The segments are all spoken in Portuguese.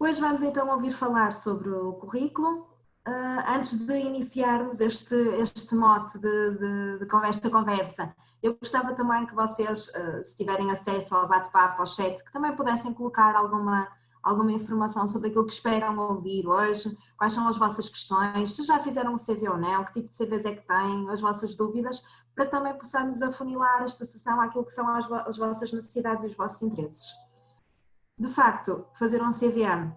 Hoje vamos então ouvir falar sobre o currículo. Antes de iniciarmos este mote de conversa, eu gostava também que vocês, se tiverem acesso ao bate-papo, ao chat, que também pudessem colocar alguma informação sobre aquilo que esperam ouvir hoje, quais são as vossas questões, se já fizeram um CV ou não, que tipo de CVs é que têm, as vossas dúvidas, para também possamos afunilar esta sessão àquilo que são as vossas necessidades e os vossos interesses. De facto, fazer um CVM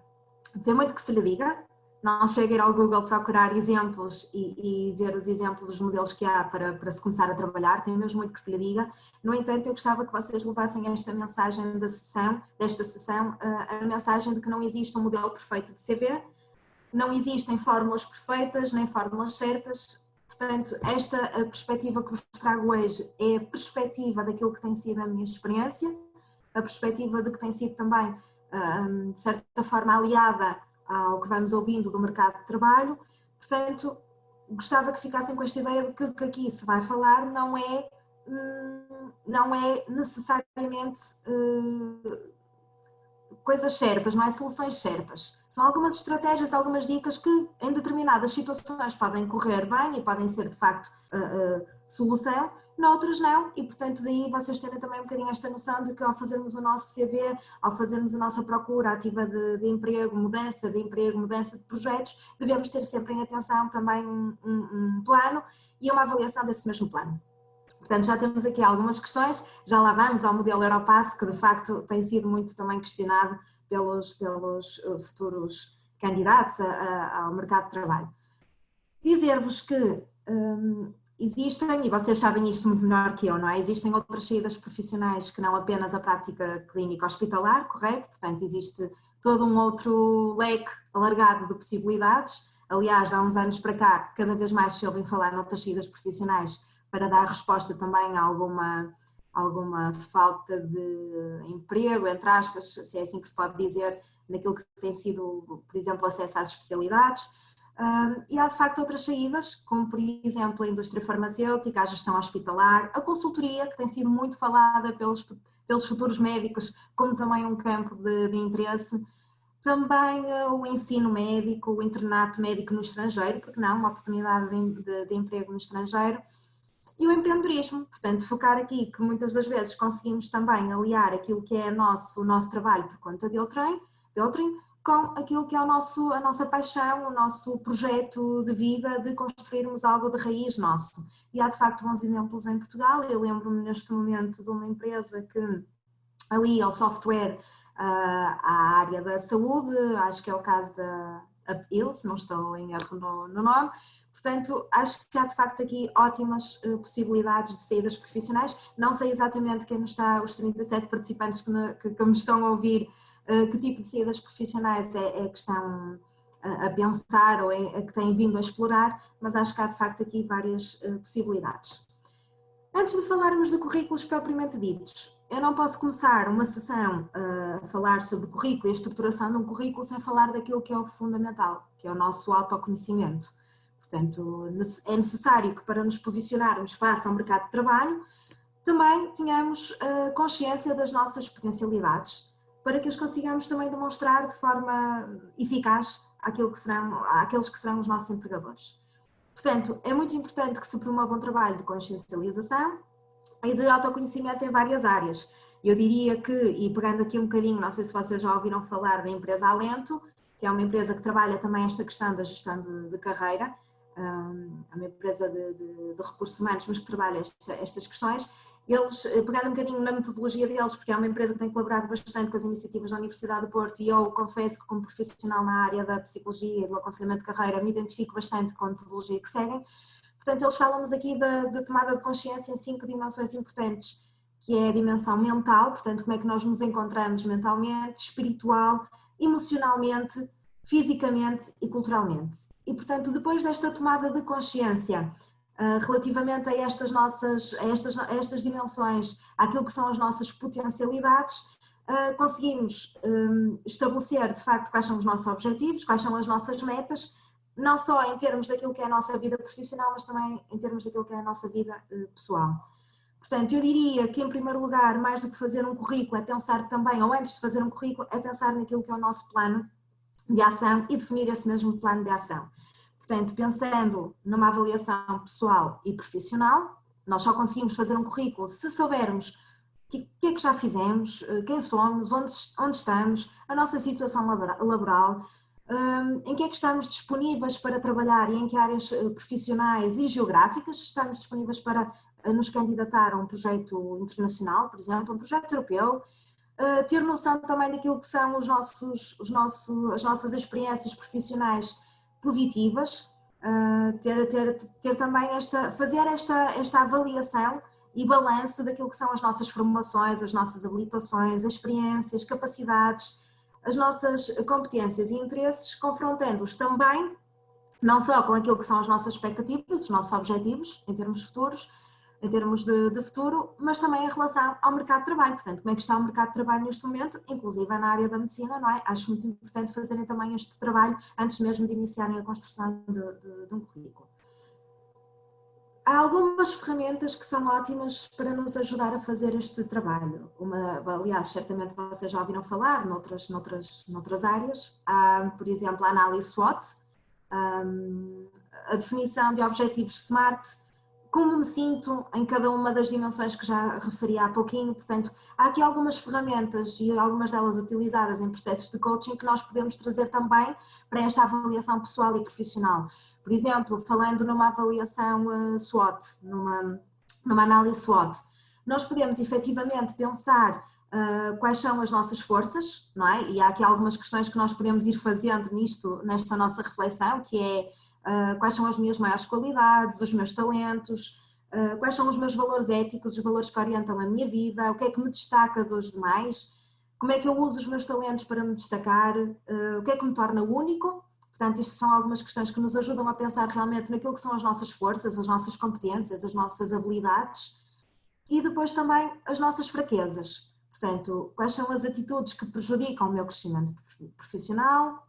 tem muito que se lhe diga, não chega a ir ao Google procurar exemplos e ver os exemplos, os modelos que há para se começar a trabalhar, tem mesmo muito que se lhe diga. No entanto, eu gostava que vocês levassem esta mensagem desta sessão, a mensagem de que não existe um modelo perfeito de CV, não existem fórmulas perfeitas, nem fórmulas certas. Portanto, esta perspectiva que vos trago hoje é a perspectiva daquilo que tem sido a minha experiência, a perspectiva de que tem sido também, de certa forma, aliada ao que vamos ouvindo do mercado de trabalho. Portanto, gostava que ficassem com esta ideia de que aqui se vai falar não é necessariamente coisas certas, não é soluções certas. São algumas estratégias, algumas dicas que em determinadas situações podem correr bem e podem ser de facto solução, noutras não, e portanto daí vocês terem também um bocadinho esta noção de que ao fazermos o nosso CV, ao fazermos a nossa procura ativa de emprego, mudança de emprego, mudança de projetos, devemos ter sempre em atenção também um plano e uma avaliação desse mesmo plano. Portanto, já temos aqui algumas questões, já lá vamos ao modelo Europass, que de facto tem sido muito também questionado pelos futuros candidatos ao mercado de trabalho. Dizer-vos que existem, e vocês sabem isto muito melhor que eu, não é? Existem outras saídas profissionais que não apenas a prática clínica hospitalar, correto? Portanto, existe todo um outro leque alargado de possibilidades. Aliás, há uns anos para cá, cada vez mais se ouvem falar noutras saídas profissionais para dar resposta também a alguma falta de emprego, entre aspas, se é assim que se pode dizer, naquilo que tem sido, por exemplo, acesso às especialidades. E há de facto outras saídas, como por exemplo a indústria farmacêutica, a gestão hospitalar, a consultoria, que tem sido muito falada pelos futuros médicos, como também um campo de interesse. Também o ensino médico, o internato médico no estrangeiro, porque não, uma oportunidade de emprego no estrangeiro. E o empreendedorismo, portanto, focar aqui que muitas das vezes conseguimos também aliar aquilo que é o nosso trabalho por conta de outrem, com aquilo que é a nossa paixão, o nosso projeto de vida, de construirmos algo de raiz nosso. E há de facto bons exemplos em Portugal. Eu lembro-me neste momento de uma empresa que ali ao software à área da saúde, acho que é o caso da Upil, se não estou em erro no nome. Portanto, acho que há de facto aqui ótimas possibilidades de saídas profissionais. Não sei exatamente quem nos está, os 37 participantes que me estão a ouvir, que tipo de saídas profissionais é que estão a pensar ou é que têm vindo a explorar, mas acho que há de facto aqui várias possibilidades. Antes de falarmos de currículos propriamente ditos, eu não posso começar uma sessão a falar sobre currículo e a estruturação de um currículo sem falar daquilo que é o fundamental, que é o nosso autoconhecimento. Portanto, é necessário que para nos posicionarmos face ao mercado de trabalho, também tenhamos consciência das nossas potencialidades, para que as consigamos também demonstrar de forma eficaz àqueles que serão os nossos empregadores. Portanto, é muito importante que se promova um trabalho de consciencialização e de autoconhecimento em várias áreas. Eu diria que, e pegando aqui um bocadinho, não sei se vocês já ouviram falar da empresa Alento, que é uma empresa que trabalha também esta questão da gestão de carreira, é uma empresa de recursos humanos, mas que trabalha estas questões. Eles pegaram um bocadinho na metodologia deles, porque é uma empresa que tem colaborado bastante com as iniciativas da Universidade do Porto, e eu confesso que como profissional na área da psicologia e do aconselhamento de carreira me identifico bastante com a metodologia que seguem. Portanto, eles falam-nos aqui da tomada de consciência em 5 dimensões importantes, que é a dimensão mental, portanto, como é que nós nos encontramos mentalmente, espiritual, emocionalmente, fisicamente e culturalmente. E, portanto, depois desta tomada de consciência relativamente a estas dimensões, àquilo que são as nossas potencialidades, conseguimos estabelecer, de facto, quais são os nossos objetivos, quais são as nossas metas, não só em termos daquilo que é a nossa vida profissional, mas também em termos daquilo que é a nossa vida pessoal. Portanto, eu diria que, em primeiro lugar, mais do que fazer um currículo, é pensar também, ou antes de fazer um currículo, é pensar naquilo que é o nosso plano de ação e definir esse mesmo plano de ação. Portanto, pensando numa avaliação pessoal e profissional, nós só conseguimos fazer um currículo se soubermos o que é que já fizemos, quem somos, onde estamos, a nossa situação laboral, em que é que estamos disponíveis para trabalhar e em que áreas profissionais e geográficas estamos disponíveis para nos candidatar a um projeto internacional, por exemplo, um projeto europeu, ter noção também daquilo que são as nossas experiências profissionais positivas, ter também fazer esta avaliação e balanço daquilo que são as nossas formações, as nossas habilitações, experiências, capacidades, as nossas competências e interesses, confrontando-os também, não só com aquilo que são as nossas expectativas, os nossos objetivos em termos futuros, em termos de futuro, mas também em relação ao mercado de trabalho. Portanto, como é que está o mercado de trabalho neste momento, inclusive na área da medicina, não é? Acho muito importante fazerem também este trabalho antes mesmo de iniciarem a construção de um currículo. Há algumas ferramentas que são ótimas para nos ajudar a fazer este trabalho. Aliás, certamente vocês já ouviram falar noutras áreas. Há, por exemplo, a análise SWOT, a definição de objetivos SMART, como me sinto em cada uma das dimensões que já referi há pouquinho. Portanto, há aqui algumas ferramentas e algumas delas utilizadas em processos de coaching que nós podemos trazer também para esta avaliação pessoal e profissional. Por exemplo, falando numa avaliação SWOT, numa análise SWOT, nós podemos efetivamente pensar quais são as nossas forças, não é? E há aqui algumas questões que nós podemos ir fazendo nesta nossa reflexão, que é quais são as minhas maiores qualidades, os meus talentos, quais são os meus valores éticos, os valores que orientam a minha vida, o que é que me destaca dos demais, como é que eu uso os meus talentos para me destacar, o que é que me torna único. Portanto, isto são algumas questões que nos ajudam a pensar realmente naquilo que são as nossas forças, as nossas competências, as nossas habilidades e depois também as nossas fraquezas. Portanto, quais são as atitudes que prejudicam o meu crescimento profissional,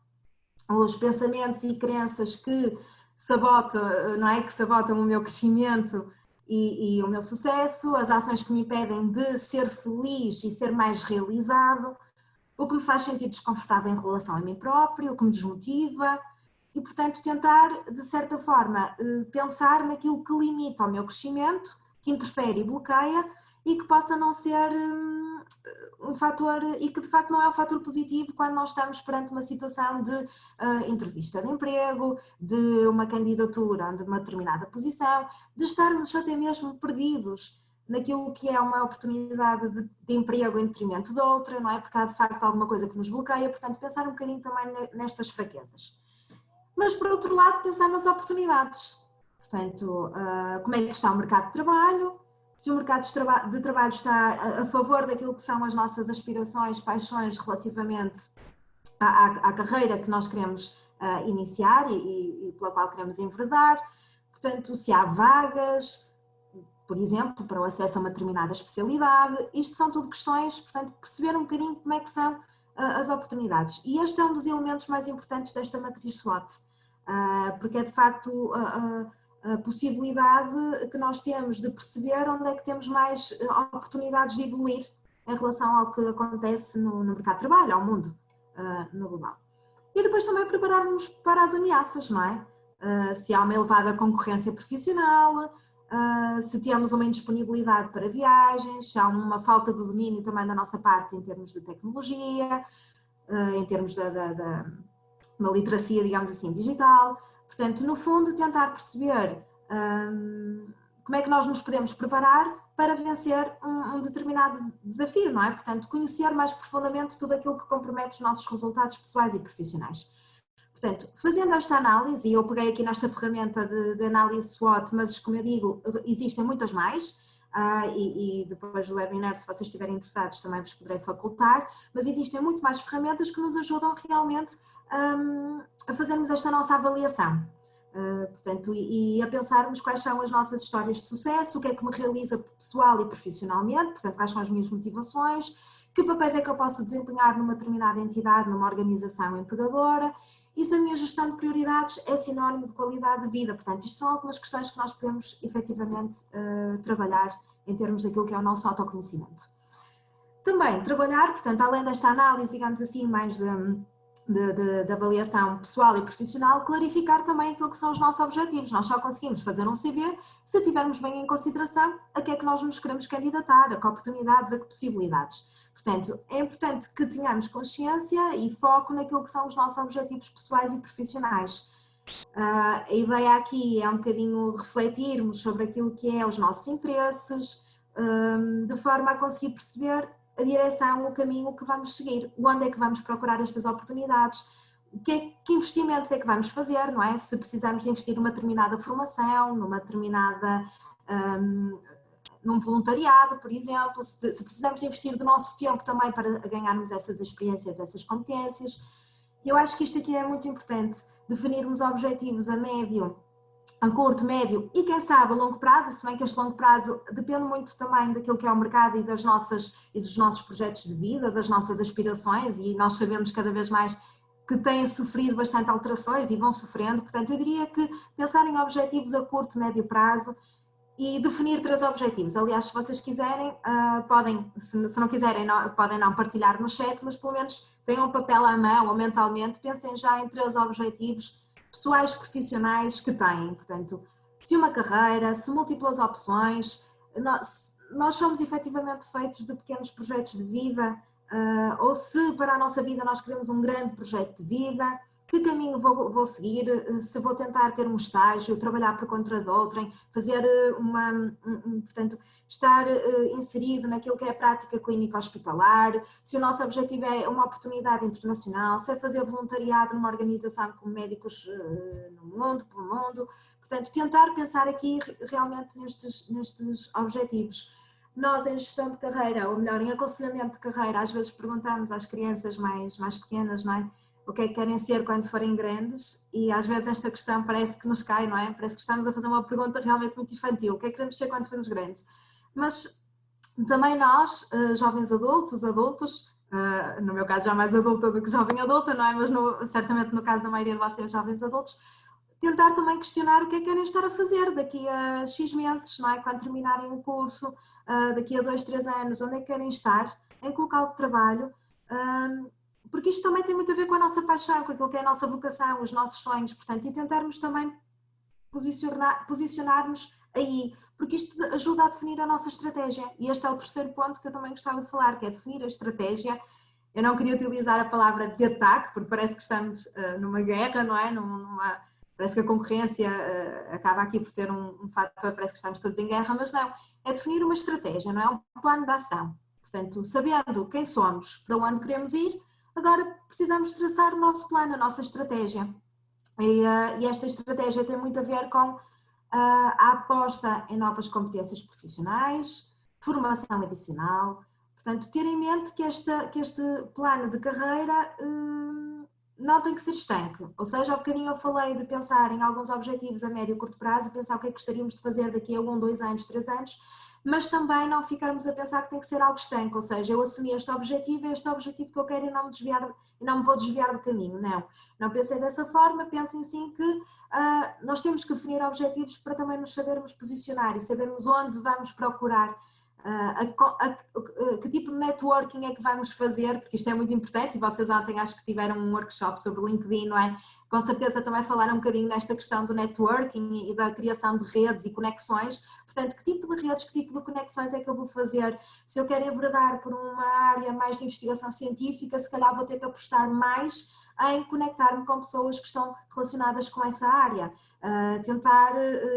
os pensamentos e crenças que sabotam, não é? Que sabotam o meu crescimento e o meu sucesso, as ações que me impedem de ser feliz e ser mais realizado, o que me faz sentir desconfortável em relação a mim próprio, o que me desmotiva e, portanto, tentar, de certa forma, pensar naquilo que limita o meu crescimento, que interfere e bloqueia e que possa não ser um fator, e que de facto não é um fator positivo quando nós estamos perante uma situação de entrevista de emprego, de uma candidatura de uma determinada posição, de estarmos até mesmo perdidos naquilo que é uma oportunidade de emprego em detrimento de outra, não é? Porque há de facto alguma coisa que nos bloqueia, portanto pensar um bocadinho também nestas fraquezas. Mas por outro lado pensar nas oportunidades, portanto como é que está o mercado de trabalho, se o mercado de trabalho está a favor daquilo que são as nossas aspirações, paixões relativamente à carreira que nós queremos iniciar e pela qual queremos enverdar, portanto se há vagas, por exemplo, para o acesso a uma determinada especialidade. Isto são tudo questões, portanto, perceber um bocadinho como é que são as oportunidades. E este é um dos elementos mais importantes desta matriz SWOT, porque é de facto a possibilidade que nós temos de perceber onde é que temos mais oportunidades de evoluir em relação ao que acontece no mercado de trabalho, ao mundo, no global. E depois também prepararmos para as ameaças, não é? Se há uma elevada concorrência profissional, se temos uma indisponibilidade para viagens, se há uma falta de domínio também da nossa parte em termos de tecnologia, em termos da literacia, digamos assim, digital. Portanto, no fundo, tentar perceber como é que nós nos podemos preparar para vencer um determinado desafio, não é? Portanto, conhecer mais profundamente tudo aquilo que compromete os nossos resultados pessoais e profissionais. Portanto, fazendo esta análise, e eu peguei aqui nesta ferramenta de análise SWOT, mas como eu digo, existem muitas mais, e depois do webinar, se vocês estiverem interessados, também vos poderei facultar, mas existem muito mais ferramentas que nos ajudam realmente a fazermos esta nossa avaliação. Portanto, e a pensarmos quais são as nossas histórias de sucesso, o que é que me realiza pessoal e profissionalmente, portanto, quais são as minhas motivações, que papéis é que eu posso desempenhar numa determinada entidade, numa organização empregadora, e se a minha gestão de prioridades é sinónimo de qualidade de vida. Portanto, isto são algumas questões que nós podemos efetivamente trabalhar em termos daquilo que é o nosso autoconhecimento. Também trabalhar, portanto, além desta análise, digamos assim, mais de avaliação pessoal e profissional, clarificar também aquilo que são os nossos objetivos. Nós só conseguimos fazer um CV se tivermos bem em consideração a que é que nós nos queremos candidatar, a que oportunidades, a que possibilidades. Portanto, é importante que tenhamos consciência e foco naquilo que são os nossos objetivos pessoais e profissionais. A ideia aqui é um bocadinho refletirmos sobre aquilo que é os nossos interesses, de forma a conseguir perceber a direção, o caminho que vamos seguir, onde é que vamos procurar estas oportunidades, que investimentos é que vamos fazer, não é? Se precisarmos de investir numa determinada formação, numa determinada, num voluntariado, por exemplo, se precisamos de investir do nosso tempo também para ganharmos essas experiências, essas competências. Eu acho que isto aqui é muito importante, definirmos objetivos a médio, a curto, médio e quem sabe a longo prazo, se bem que este longo prazo depende muito também daquilo que é o mercado e dos nossos projetos de vida, das nossas aspirações, e nós sabemos cada vez mais que têm sofrido bastante alterações e vão sofrendo, portanto eu diria que pensar em objetivos a curto, médio prazo e definir 3 objetivos. Aliás, se vocês quiserem, podem, se não quiserem, podem não partilhar no chat, mas pelo menos tenham um papel à mão ou mentalmente, pensem já em 3 objetivos pessoais, profissionais que têm. Portanto, se uma carreira, se múltiplas opções, nós somos efetivamente feitos de pequenos projetos de vida, ou se para a nossa vida nós queremos um grande projeto de vida, que caminho vou seguir, se vou tentar ter um estágio, trabalhar por conta de outrem, fazer portanto, estar inserido naquilo que é a prática clínica hospitalar, se o nosso objetivo é uma oportunidade internacional, se é fazer voluntariado numa organização com médicos no mundo, pelo mundo, portanto, tentar pensar aqui realmente nestes objetivos. Nós em gestão de carreira, ou melhor, em aconselhamento de carreira, às vezes perguntamos às crianças mais pequenas, não é? O que é que querem ser quando forem grandes, e às vezes esta questão parece que nos cai, não é? Parece que estamos a fazer uma pergunta realmente muito infantil, o que é que queremos ser quando formos grandes? Mas também nós, jovens adultos, no meu caso já mais adulta do que jovem adulta, não é? Mas certamente no caso da maioria de vocês, jovens adultos, tentar também questionar o que é que querem estar a fazer daqui a X meses, não é? Quando terminarem o curso, daqui a 2, 3 anos, onde é que querem estar, em que local de trabalho, porque isto também tem muito a ver com a nossa paixão, com aquilo que é a nossa vocação, os nossos sonhos, portanto, e tentarmos também posicionar-nos aí, porque isto ajuda a definir a nossa estratégia, e este é o terceiro ponto que eu também gostava de falar, que é definir a estratégia. Eu não queria utilizar a palavra de ataque, porque parece que estamos numa guerra, não é? Parece que a concorrência acaba aqui por ter um fator, parece que estamos todos em guerra, mas não, é definir uma estratégia, não é? Um plano de ação. Portanto, sabendo quem somos, para onde queremos ir, agora precisamos traçar o nosso plano, a nossa estratégia. E esta estratégia tem muito a ver com a aposta em novas competências profissionais, formação adicional. Portanto, ter em mente que este plano de carreira não tem que ser estanque. Ou seja, há bocadinho eu falei de pensar em alguns objetivos a médio e curto prazo, pensar o que é que gostaríamos de fazer daqui a 1, 2 anos, 3 anos, mas também não ficarmos a pensar que tem que ser algo estanque, ou seja, eu assumi este objetivo, é este objetivo que eu quero e não me vou desviar do caminho, não pensei dessa forma, pensem sim que nós temos que definir objetivos para também nos sabermos posicionar e sabermos onde vamos procurar, que tipo de networking é que vamos fazer, porque isto é muito importante e vocês ontem acho que tiveram um workshop sobre o LinkedIn, não é? Com certeza também falaram um bocadinho nesta questão do networking e da criação de redes e conexões, portanto que tipo de redes, que tipo de conexões é que eu vou fazer? Se eu quero enveredar por uma área mais de investigação científica, se calhar vou ter que apostar mais em conectar-me com pessoas que estão relacionadas com essa área, tentar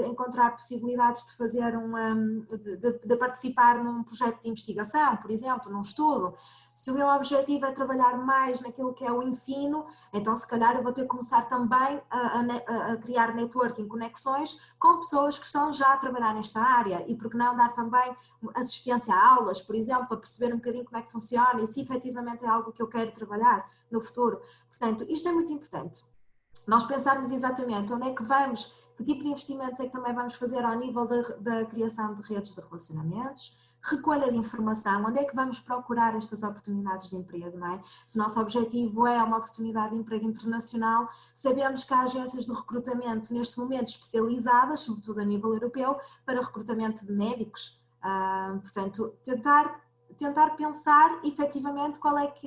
encontrar possibilidades de fazer de participar num projeto de investigação, por exemplo, num estudo. Se o meu objetivo é trabalhar mais naquilo que é o ensino, então se calhar eu vou ter que começar também a criar networking, conexões com pessoas que estão já a trabalhar nesta área e por que não dar também assistência a aulas, por exemplo, para perceber um bocadinho como é que funciona e se efetivamente é algo que eu quero trabalhar no futuro. Portanto, isto é muito importante. Nós pensarmos exatamente onde é que vamos, que tipo de investimentos é que também vamos fazer ao nível da criação de redes de relacionamentos, recolha de informação, onde é que vamos procurar estas oportunidades de emprego, não é? Se o nosso objetivo é uma oportunidade de emprego internacional, sabemos que há agências de recrutamento neste momento especializadas, sobretudo a nível europeu, para recrutamento de médicos. Portanto, tentar pensar efetivamente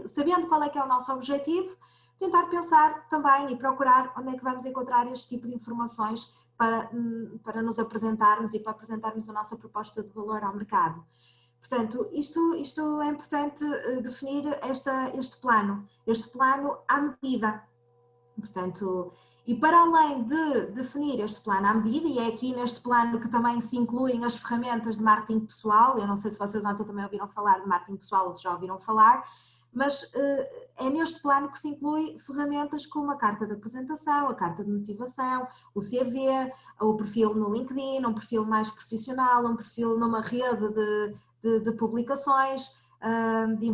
sabendo qual é que é o nosso objetivo, tentar pensar também e procurar onde é que vamos encontrar este tipo de informações para nos apresentarmos e para apresentarmos a nossa proposta de valor ao mercado. Portanto, isto é importante definir este plano à medida. Portanto, e para além de definir este plano à medida, e é aqui neste plano que também se incluem as ferramentas de marketing pessoal, eu não sei se vocês ontem também ouviram falar de marketing pessoal ou se já ouviram falar, mas é neste plano que se inclui ferramentas como a carta de apresentação, a carta de motivação, o CV, o perfil no LinkedIn, um perfil mais profissional, um perfil numa rede de publicações, de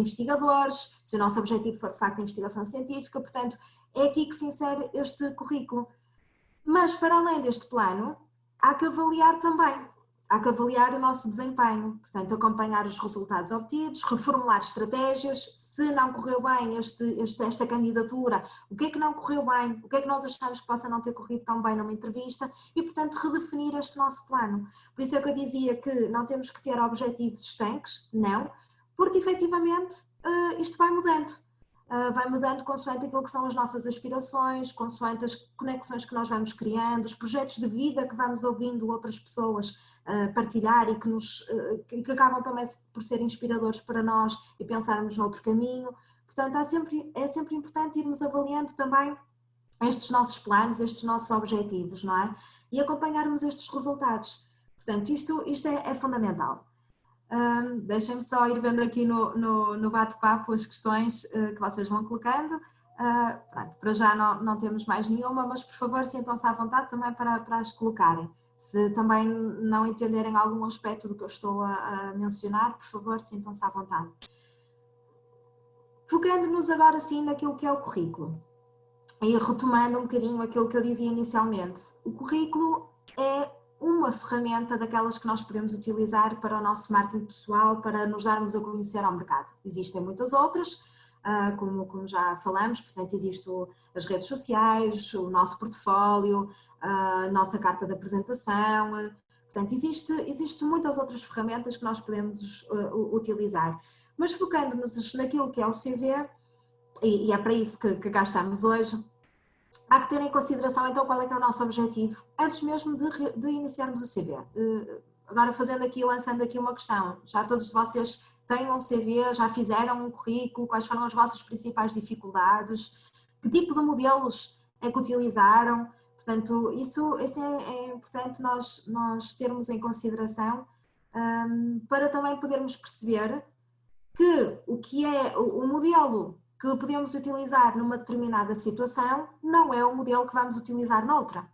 investigadores, se o nosso objetivo for de facto a investigação científica, portanto, é aqui que se insere este currículo. Mas para além deste plano, há que avaliar também. Há que avaliar o nosso desempenho, portanto, acompanhar os resultados obtidos, reformular estratégias, se não correu bem esta candidatura, o que é que não correu bem, o que é que nós achamos que possa não ter corrido tão bem numa entrevista e, portanto, redefinir este nosso plano. Por isso é que eu dizia que não temos que ter objetivos estanques, não, porque efetivamente isto vai mudando. Vai mudando consoante aquilo que são as nossas aspirações, consoante as conexões que nós vamos criando, os projetos de vida que vamos ouvindo outras pessoas partilhar e que acabam também por ser inspiradores para nós e pensarmos noutro caminho. Portanto, é sempre importante irmos avaliando também estes nossos planos, estes nossos objetivos, não é? E acompanharmos estes resultados. Portanto, isto é fundamental. Deixem-me só ir vendo aqui no bate-papo as questões que vocês vão colocando. Pronto, para já não temos mais nenhuma, mas por favor sintam-se à vontade também para as colocarem. Se também não entenderem algum aspecto do que eu estou a mencionar, por favor sintam-se à vontade. Focando-nos agora sim naquilo que é o currículo e retomando um bocadinho aquilo que eu dizia inicialmente, o currículo é uma ferramenta daquelas que nós podemos utilizar para o nosso marketing pessoal, para nos darmos a conhecer ao mercado. Existem muitas outras, como já falamos, portanto existem as redes sociais, o nosso portfólio, a nossa carta de apresentação, portanto existe muitas outras ferramentas que nós podemos utilizar. Mas focando-nos naquilo que é o CV, e é para isso que cá estamos hoje, há que ter em consideração então qual é que é o nosso objetivo, antes mesmo de iniciarmos o CV. Agora lançando aqui uma questão, já todos vocês têm um CV, já fizeram um currículo, quais foram as vossas principais dificuldades, que tipo de modelos é que utilizaram, portanto isso é importante nós termos em consideração para também podermos perceber que o que é o modelo que podemos utilizar numa determinada situação não é o modelo que vamos utilizar noutra.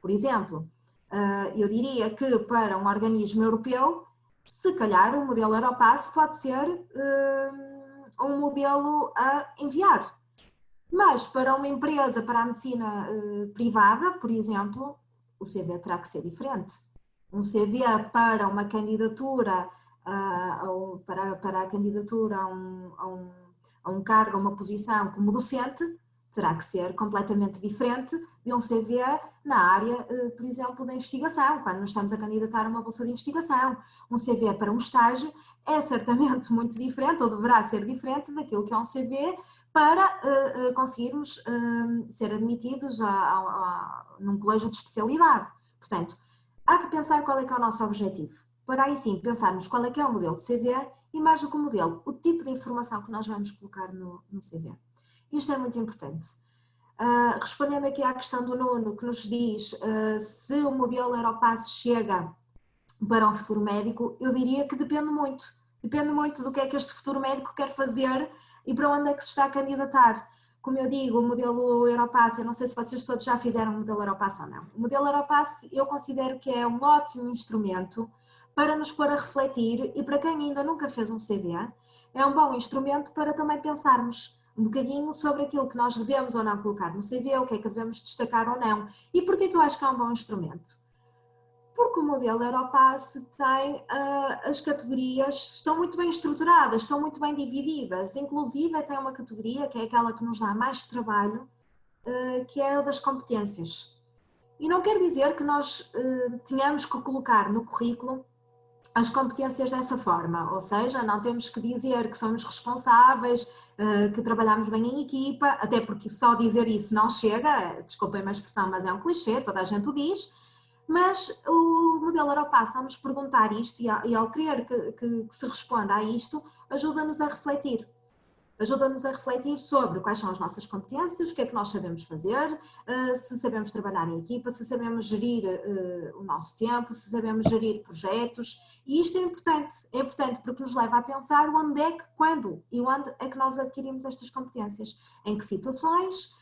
Por exemplo, eu diria que para um organismo europeu, se calhar o modelo Europass pode ser um modelo a enviar. Mas para uma empresa, para a medicina privada, por exemplo, o CV terá que ser diferente. Um CV para uma candidatura, para a candidatura a um cargo, a uma posição como docente, terá que ser completamente diferente de um CV na área, por exemplo, da investigação, quando nos estamos a candidatar a uma bolsa de investigação. Um CV para um estágio é certamente muito diferente, ou deverá ser diferente, daquilo que é um CV para conseguirmos ser admitidos num colégio de especialidade. Portanto, há que pensar qual é que é o nosso objetivo. Para aí sim pensarmos qual é que é o modelo de CV e mais do que o modelo, o tipo de informação que nós vamos colocar no CV. Isto é muito importante. Respondendo aqui à questão do Nuno, que nos diz se o modelo Europass chega para um futuro médico, eu diria que depende muito. Depende muito do que é que este futuro médico quer fazer e para onde é que se está a candidatar. Como eu digo, o modelo Europass, eu não sei se vocês todos já fizeram o modelo Europass ou não. O modelo Europass eu considero que é um ótimo instrumento para nos pôr a refletir e para quem ainda nunca fez um CV, é um bom instrumento para também pensarmos um bocadinho sobre aquilo que nós devemos ou não colocar no CV, o que é que devemos destacar ou não. E porquê que eu acho que é um bom instrumento? Porque o modelo Europass tem as categorias, estão muito bem estruturadas, estão muito bem divididas, inclusive tem uma categoria que é aquela que nos dá mais trabalho, que é a das competências. E não quer dizer que nós tenhamos que colocar no currículo as competências dessa forma, ou seja, não temos que dizer que somos responsáveis, que trabalhamos bem em equipa, até porque só dizer isso não chega, desculpem-me a expressão, mas é um clichê, toda a gente o diz, mas o modelo Europass, ao nos perguntar isto e ao querer que se responda a isto, ajuda-nos a refletir. Ajuda-nos a refletir sobre quais são as nossas competências, o que é que nós sabemos fazer, se sabemos trabalhar em equipa, se sabemos gerir o nosso tempo, se sabemos gerir projetos, e isto é importante porque nos leva a pensar onde é que, quando e onde é que nós adquirimos estas competências, em que situações,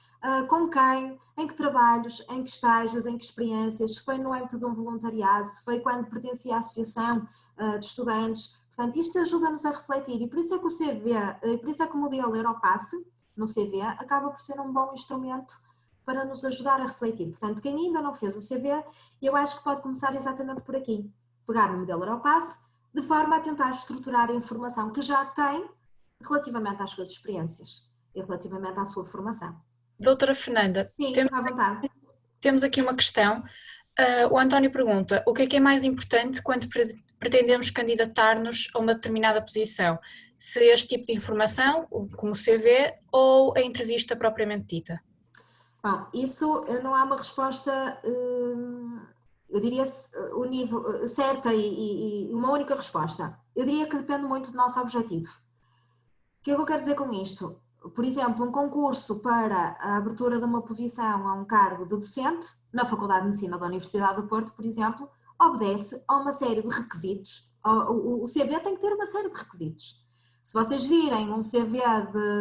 com quem, em que trabalhos, em que estágios, em que experiências, se foi no âmbito de um voluntariado, se foi quando pertencia à associação de estudantes. Portanto, isto ajuda-nos a refletir e por isso é que o CV, por isso é que o modelo Europass no CV acaba por ser um bom instrumento para nos ajudar a refletir. Portanto, quem ainda não fez o CV, eu acho que pode começar exatamente por aqui. Pegar no modelo Europass, de forma a tentar estruturar a informação que já tem relativamente às suas experiências e relativamente à sua formação. Doutora Fernanda, Sim, à vontade. Temos aqui uma questão. O António pergunta: o que é mais importante quando pretendemos candidatar-nos a uma determinada posição? Se este tipo de informação, como o CV, ou a entrevista propriamente dita? Bom, isso não há uma resposta, eu diria, certa e uma única resposta. Eu diria que depende muito do nosso objetivo. O que é que eu quero dizer com isto? Por exemplo, um concurso para a abertura de uma posição a um cargo de docente, na Faculdade de Medicina da Universidade do Porto, por exemplo, obedece a uma série de requisitos. O CV tem que ter uma série de requisitos. Se vocês virem um CV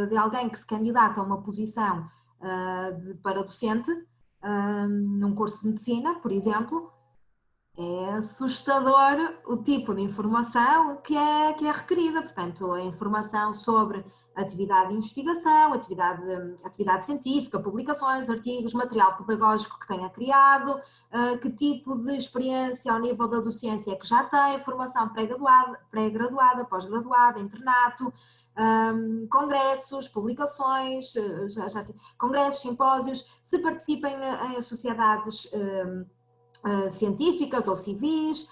de alguém que se candidata a uma posição para docente, num curso de medicina, por exemplo, é assustador o tipo de informação que é requerida. Portanto, a informação sobre atividade de investigação, atividade científica, publicações, artigos, material pedagógico que tenha criado, que tipo de experiência ao nível da docência que já tem, formação pré-graduada, pós-graduada, internato, congressos, publicações, congressos, simpósios, se participa em sociedades científicas ou civis,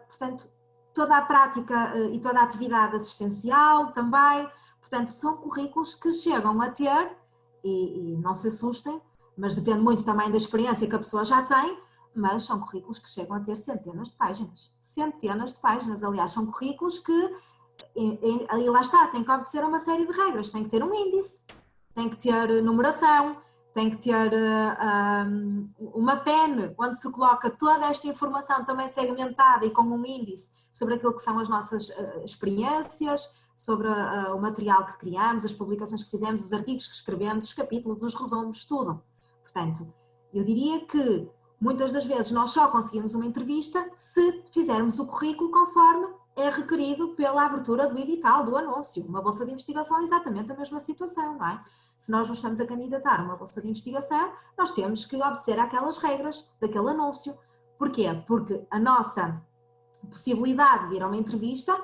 portanto, toda a prática e toda a atividade assistencial também, portanto, são currículos que chegam a ter, e não se assustem, mas depende muito também da experiência que a pessoa já tem, mas são currículos que chegam a ter centenas de páginas, aliás, são currículos que, e lá está, tem que obedecer a uma série de regras, tem que ter um índice, tem que ter numeração, tem que ter uma pen onde se coloca toda esta informação também segmentada e com um índice sobre aquilo que são as nossas experiências, sobre o material que criamos, as publicações que fizemos, os artigos que escrevemos, os capítulos, os resumos, tudo. Portanto, eu diria que muitas das vezes nós só conseguimos uma entrevista se fizermos o currículo conforme é requerido pela abertura do edital, do anúncio. Uma bolsa de investigação é exatamente a mesma situação, não é? Se nós nos estamos a candidatar a uma bolsa de investigação, nós temos que obedecer àquelas regras daquele anúncio. Porquê? Porque a nossa possibilidade de ir a uma entrevista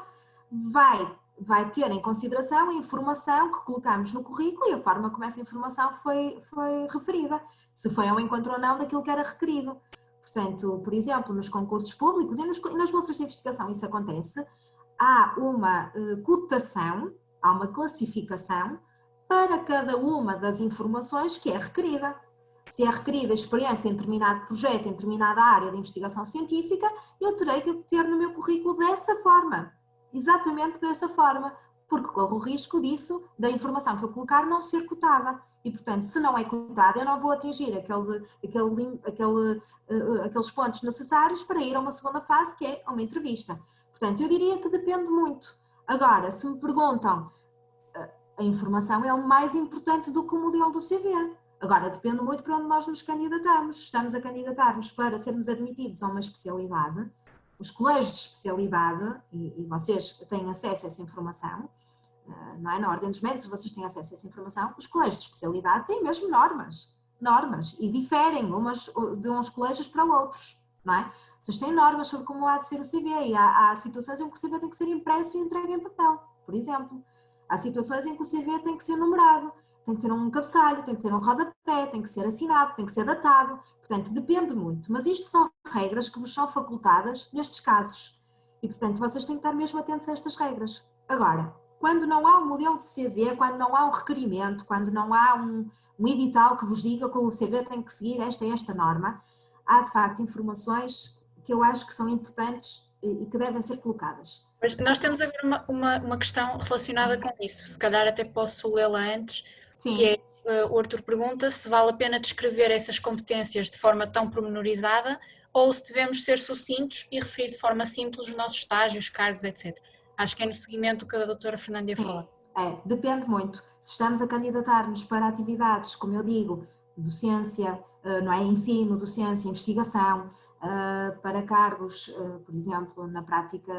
vai ter em consideração a informação que colocamos no currículo e a forma como essa informação foi referida, se foi ao encontro ou não daquilo que era requerido. Portanto, por exemplo, nos concursos públicos e nas bolsas de investigação isso acontece, há uma cotação, há uma classificação para cada uma das informações que é requerida. Se é requerida experiência em determinado projeto, em determinada área de investigação científica, eu terei que ter no meu currículo dessa forma, exatamente dessa forma, porque corro o risco disso, da informação que eu colocar não ser cotada. E, portanto, se não é cotada, eu não vou atingir aqueles pontos necessários para ir a uma segunda fase, que é uma entrevista. Portanto, eu diria que depende muito. Agora, se me perguntam, a informação é o mais importante do que o modelo do CV. Agora, depende muito para onde nós nos candidatamos. Estamos a candidatar-nos para sermos admitidos a uma especialidade. Os colégios de especialidade, e vocês têm acesso a essa informação, não é? Na Ordem dos Médicos vocês têm acesso a essa informação, os colégios de especialidade têm mesmo normas, e diferem de uns colégios para outros, não é? Vocês têm normas sobre como há de ser o CV, e há situações em que o CV tem que ser impresso e entregue em papel, por exemplo. Há situações em que o CV tem que ser numerado, tem que ter um cabeçalho, tem que ter um rodapé, tem que ser assinado, tem que ser datado, portanto depende muito, mas isto são regras que vos são facultadas nestes casos. E, portanto, vocês têm que estar mesmo atentos a estas regras. Agora, quando não há um modelo de CV, quando não há um requerimento, quando não há um edital que vos diga que o CV tem que seguir esta e esta norma, há de facto informações que eu acho que são importantes e que devem ser colocadas. Mas nós temos a ver uma questão relacionada com isso, se calhar até posso lê-la antes, que Sim. é, o Arthur pergunta se vale a pena descrever essas competências de forma tão pormenorizada ou se devemos ser sucintos e referir de forma simples os nossos estágios, cargos, etc. Acho que é no seguimento do que a doutora Fernanda ia falar. Depende muito. Se estamos a candidatar-nos para atividades, como eu digo, docência, não é? Ensino, docência, investigação, para cargos, por exemplo, na prática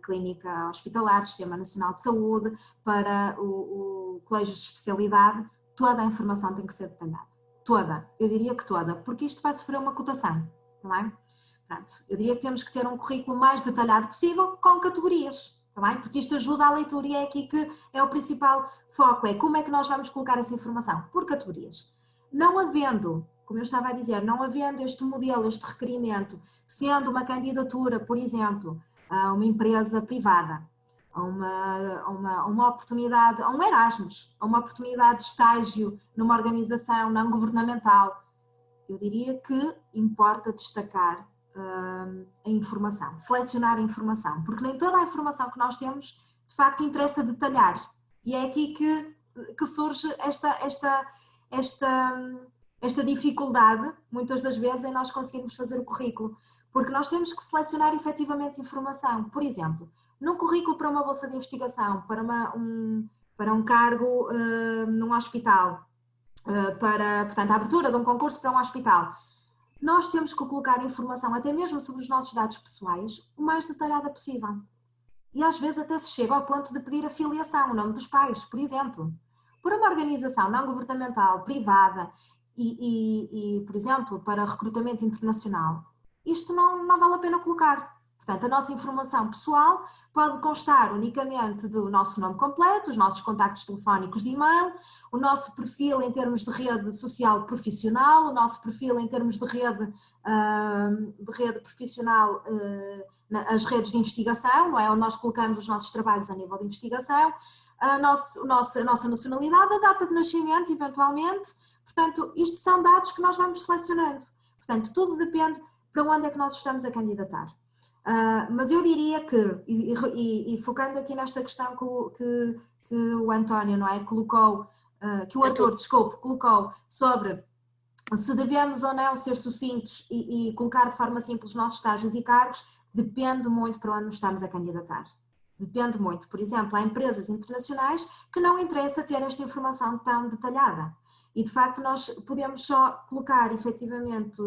clínica hospitalar, Sistema Nacional de Saúde, para o colégio de especialidade, toda a informação tem que ser detalhada. Toda, eu diria que toda, porque isto vai sofrer uma cotação, não é? Pronto, eu diria que temos que ter um currículo mais detalhado possível, com categorias. Também, porque isto ajuda à leitura e é aqui que é o principal foco, é como é que nós vamos colocar essa informação, por categorias. Não havendo, como eu estava a dizer, não havendo este modelo, este requerimento, sendo uma candidatura, por exemplo, a uma empresa privada, a uma oportunidade, a um Erasmus, a uma oportunidade de estágio numa organização não governamental, eu diria que importa destacar a informação, selecionar a informação, porque nem toda a informação que nós temos de facto interessa detalhar e é aqui que surge esta dificuldade muitas das vezes em nós conseguirmos fazer o currículo, porque nós temos que selecionar efetivamente informação. Por exemplo, num currículo para uma bolsa de investigação, para um cargo num hospital, para, portanto, a abertura de um concurso para um hospital, nós temos que colocar informação, até mesmo sobre os nossos dados pessoais, o mais detalhada possível. E às vezes até se chega ao ponto de pedir a filiação, o nome dos pais, por exemplo. Por uma organização não governamental, privada e por exemplo, para recrutamento internacional, isto não vale a pena colocar. Portanto, a nossa informação pessoal pode constar unicamente do nosso nome completo, os nossos contactos telefónicos de e-mail, o nosso perfil em termos de rede social profissional, o nosso perfil em termos de rede profissional, as redes de investigação, não é? Onde nós colocamos os nossos trabalhos a nível de investigação, a nossa nacionalidade, a data de nascimento, eventualmente. Portanto, isto são dados que nós vamos selecionando. Portanto, tudo depende para onde é que nós estamos a candidatar. Mas eu diria que, e focando aqui nesta questão que o António, não é, colocou, que o Arthur, desculpe, colocou sobre se devemos ou não ser sucintos e colocar de forma simples os nossos estágios e cargos, depende muito para onde nos estamos a candidatar. Depende muito. Por exemplo, há empresas internacionais que não interessa ter esta informação tão detalhada. E, de facto, nós podemos só colocar, efetivamente,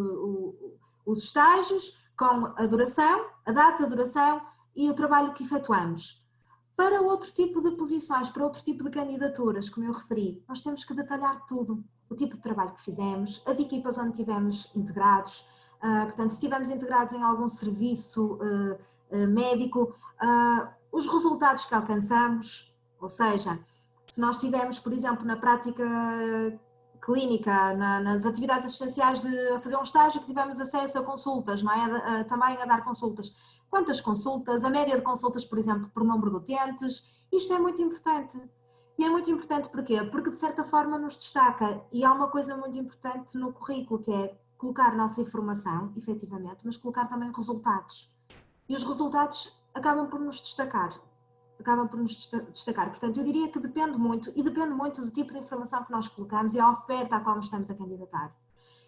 os estágios com a duração, a data, a duração e o trabalho que efetuamos. Para outro tipo de posições, para outro tipo de candidaturas, como eu referi, nós temos que detalhar tudo. O tipo de trabalho que fizemos, as equipas onde estivemos integrados, portanto, se estivermos integrados em algum serviço médico, os resultados que alcançamos, ou seja, se nós estivermos, por exemplo, na prática clínica, nas atividades assistenciais de fazer um estágio que tivemos acesso a consultas, não é? Também a dar consultas. Quantas consultas, a média de consultas, por exemplo, por número de utentes, isto é muito importante. E é muito importante porquê? Porque de certa forma nos destaca e há uma coisa muito importante no currículo que é colocar nossa informação, efetivamente, mas colocar também resultados. E os resultados acabam por nos destacar. Portanto, eu diria que depende muito, e depende muito do tipo de informação que nós colocamos e a oferta à qual nos estamos a candidatar.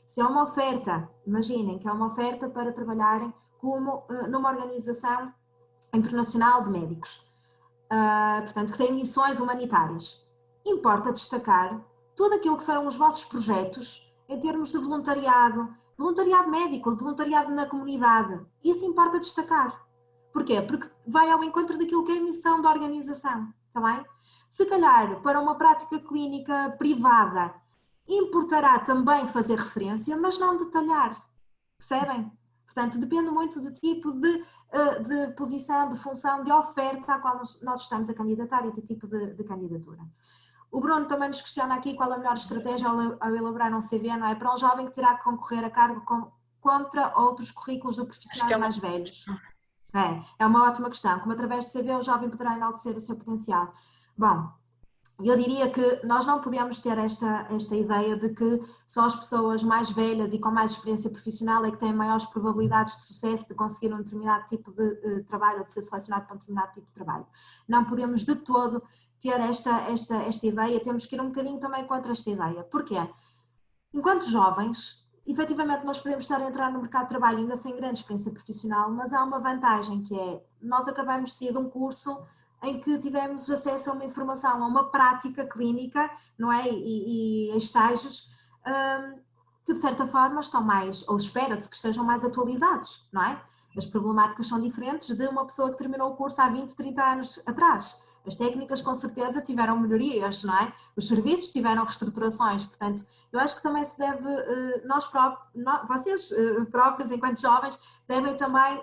Se é uma oferta, imaginem que é uma oferta para trabalharem como numa organização internacional de médicos, portanto, que tem missões humanitárias. Importa destacar tudo aquilo que foram os vossos projetos em termos de voluntariado médico, de voluntariado na comunidade. Isso importa destacar. Porquê? Porque vai ao encontro daquilo que é a missão da organização, está bem? Se calhar, para uma prática clínica privada, importará também fazer referência, mas não detalhar, percebem? Portanto, depende muito do tipo de posição, de função, de oferta à qual nós estamos a candidatar e de tipo de candidatura. O Bruno também nos questiona aqui qual a melhor estratégia ao elaborar um CV, não é? Para um jovem que terá que concorrer a cargo contra outros currículos de profissionais mais velhos. É uma ótima questão. Como através do CV o jovem poderá enaltecer o seu potencial? Bom, eu diria que nós não podemos ter esta ideia de que só as pessoas mais velhas e com mais experiência profissional é que têm maiores probabilidades de sucesso de conseguir um determinado tipo de trabalho ou de ser selecionado para um determinado tipo de trabalho. Não podemos de todo ter esta ideia, temos que ir um bocadinho também contra esta ideia. Porquê? Enquanto jovens, efetivamente nós podemos estar a entrar no mercado de trabalho ainda sem grande experiência profissional, mas há uma vantagem que é, nós acabamos de sair de um curso em que tivemos acesso a uma informação, a uma prática clínica, não é? E a estágios que de certa forma estão mais, ou espera-se que estejam mais atualizados, não é? As problemáticas são diferentes de uma pessoa que terminou o curso há 20, 30 anos atrás. As técnicas com certeza tiveram melhorias, não é? Os serviços tiveram reestruturações, portanto, eu acho que também se deve, vocês próprios, enquanto jovens, devem também